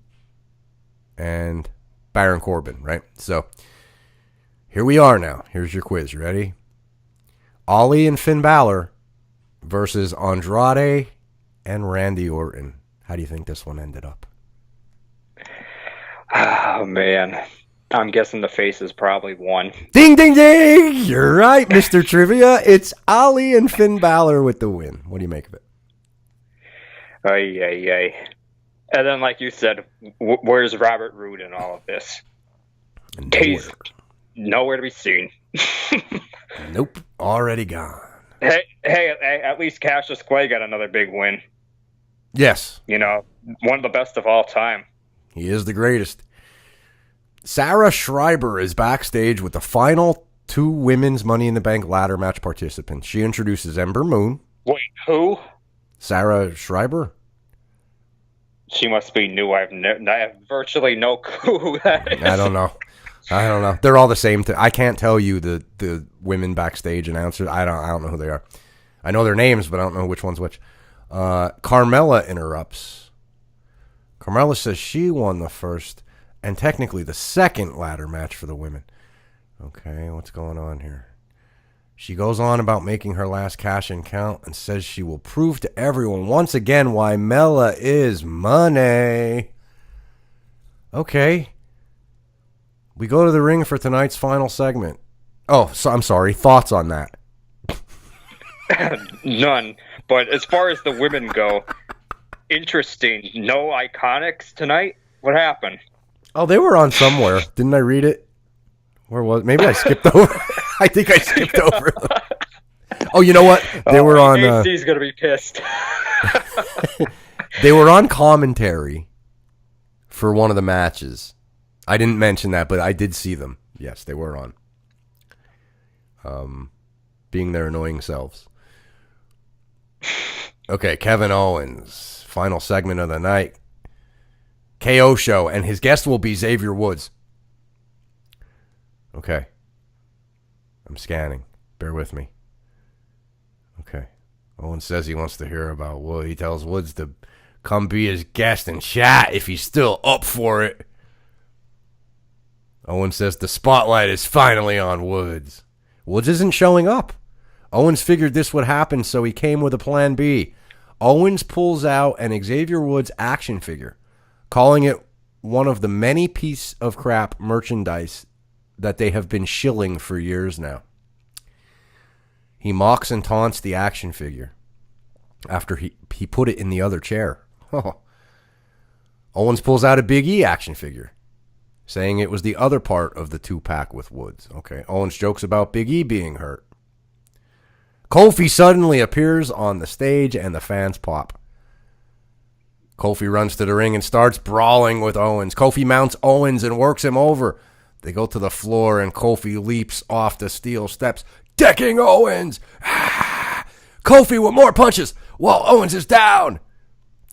and Baron Corbin, right? So here we are now. Here's your quiz. You ready? Ollie and Finn Balor versus Andrade and Randy Orton. How do you think this one ended up? Oh, man. I'm guessing the faces probably won. Ding, ding, ding! You're right, Mr. Trivia. It's Ollie and Finn Balor with the win. What do you make of it? Ay, ay, ay. And then, like you said, where's Robert Roode in all of this? He's nowhere to be seen. Nope, already gone. Hey, at least Cassius Clay got another big win. Yes. You know, one of the best of all time. He is the greatest. Sarah Schreiber is backstage with the final 2 women's Money in the Bank ladder match participants. She introduces Ember Moon. Wait, who? Sarah Schreiber. She must be new. I have virtually no clue who that is. I don't know. They're all the same. I can't tell you the women backstage announcers. I don't know who they are. I know their names, but I don't know which one's which. Carmella interrupts. Carmella says she won the first and technically the second ladder match for the women. Okay, what's going on here? She goes on about making her last cash-in count and says she will prove to everyone once again why Mella is money. Okay. We go to the ring for tonight's final segment. Oh, so I'm sorry. Thoughts on that? None. But as far as the women go, interesting. No Iconics tonight? What happened? Oh, they were on somewhere. Didn't I read it? Where was? Maybe I skipped over. I think I skipped over them. Oh, you know what? They were on. AC's gonna be pissed. They were on commentary for one of the matches. I didn't mention that, but I did see them. Yes, they were on. Being their annoying selves. Okay, Kevin Owens, final segment of the night. KO show, and his guest will be Xavier Woods. Okay. I'm scanning. Bear with me. Okay. Owens says he wants to hear about Wood. He tells Woods to come be his guest and chat if he's still up for it. Owens says the spotlight is finally on Woods. Woods isn't showing up. Owens figured this would happen, so he came with a plan B. Owens pulls out an Xavier Woods action figure, calling it one of the many piece of crap merchandise that they have been shilling for years now. He mocks and taunts the action figure after he put it in the other chair. Owens pulls out a Big E action figure, saying it was the other part of the 2-pack with Woods. Okay, Owens jokes about Big E being hurt. Kofi suddenly appears on the stage and the fans pop. Kofi runs to the ring and starts brawling with Owens. Kofi mounts Owens and works him over. They go to the floor and Kofi leaps off the steel steps, decking Owens. Kofi with more punches while Owens is down.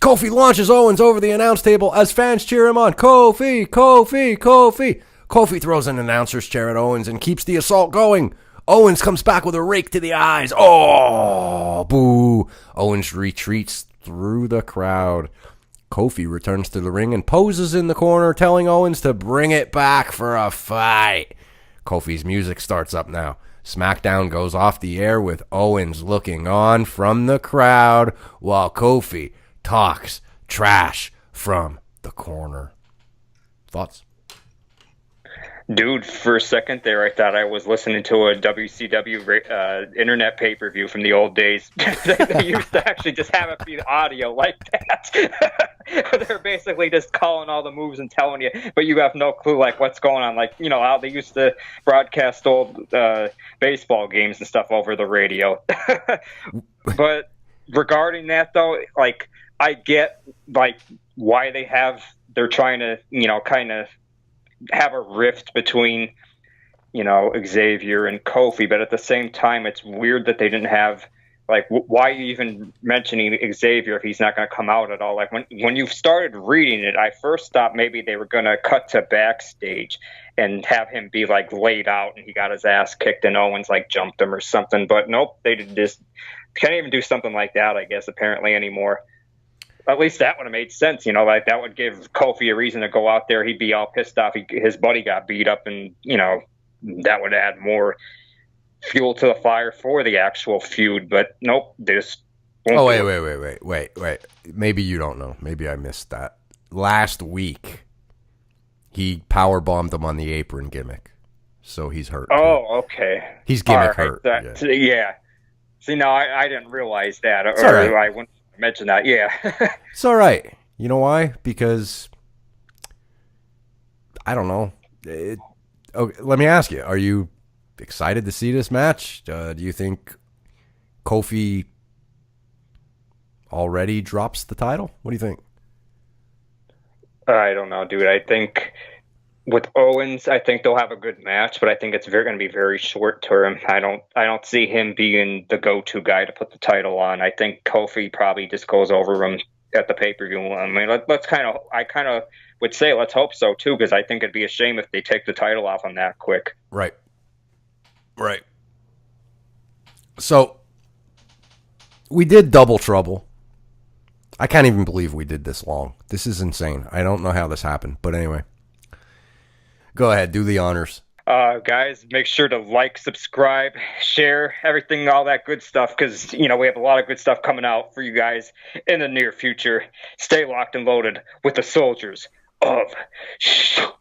Kofi launches Owens over the announce table as fans cheer him on. Kofi, Kofi, Kofi. Kofi throws an announcer's chair at Owens and keeps the assault going. Owens comes back with a rake to the eyes. Oh, boo. Owens retreats through the crowd. Kofi returns to the ring and poses in the corner, telling Owens to bring it back for a fight. Kofi's music starts up now. Smackdown goes off the air with Owens looking on from the crowd while Kofi talks trash from the corner. Thoughts? Dude, for a second there, I thought I was listening to a WCW internet pay-per-view from the old days. They used to actually just have it be audio like that. They're basically just calling all the moves and telling you, but you have no clue like what's going on. Like, you know, how they used to broadcast old baseball games and stuff over the radio. But regarding that, though, like, I get, like, why they're trying to, you know, kind of have a rift between, you know, Xavier and Kofi, but at the same time, it's weird that they didn't have Like, why are you even mentioning Xavier if he's not going to come out at all? Like, when you started reading it, I first thought maybe they were going to cut to backstage and have him be, like, laid out and he got his ass kicked and Owens, like, jumped him or something. But nope, they did just can't even do something like that, I guess, apparently anymore. At least that would have made sense, you know, like that would give Kofi a reason to go out there. He'd be all pissed off. His buddy got beat up, and, you know, that would add more fuel to the fire for the actual feud. But nope, they just won't. Oh, wait. Maybe you don't know. Maybe I missed that. Last week, he power bombed him on the apron gimmick, so he's hurt. Oh, okay. He's gimmick hurt. Yeah. See, no, I didn't realize that, or right. I wouldn't mention that. Yeah. It's all right. You know why? Because I don't know. Let me ask you: are you excited to see this match? Do you think Kofi already drops the title? What do you think? I don't know, dude. I think with Owens, I think they'll have a good match, but I think it's going to be very short term. I don't see him being the go-to guy to put the title on. I think Kofi probably just goes over him at the pay-per-view. I mean, I kind of would say let's hope so too, because I think it'd be a shame if they take the title off him that quick. Right. So we did Double Trouble. I can't even believe we did this long. This is insane. I don't know how this happened, but anyway. Go ahead, do the honors. Guys, make sure to like, subscribe, share, everything, all that good stuff, because, you know, we have a lot of good stuff coming out for you guys in the near future. Stay locked and loaded with the Soldiers of Shoot.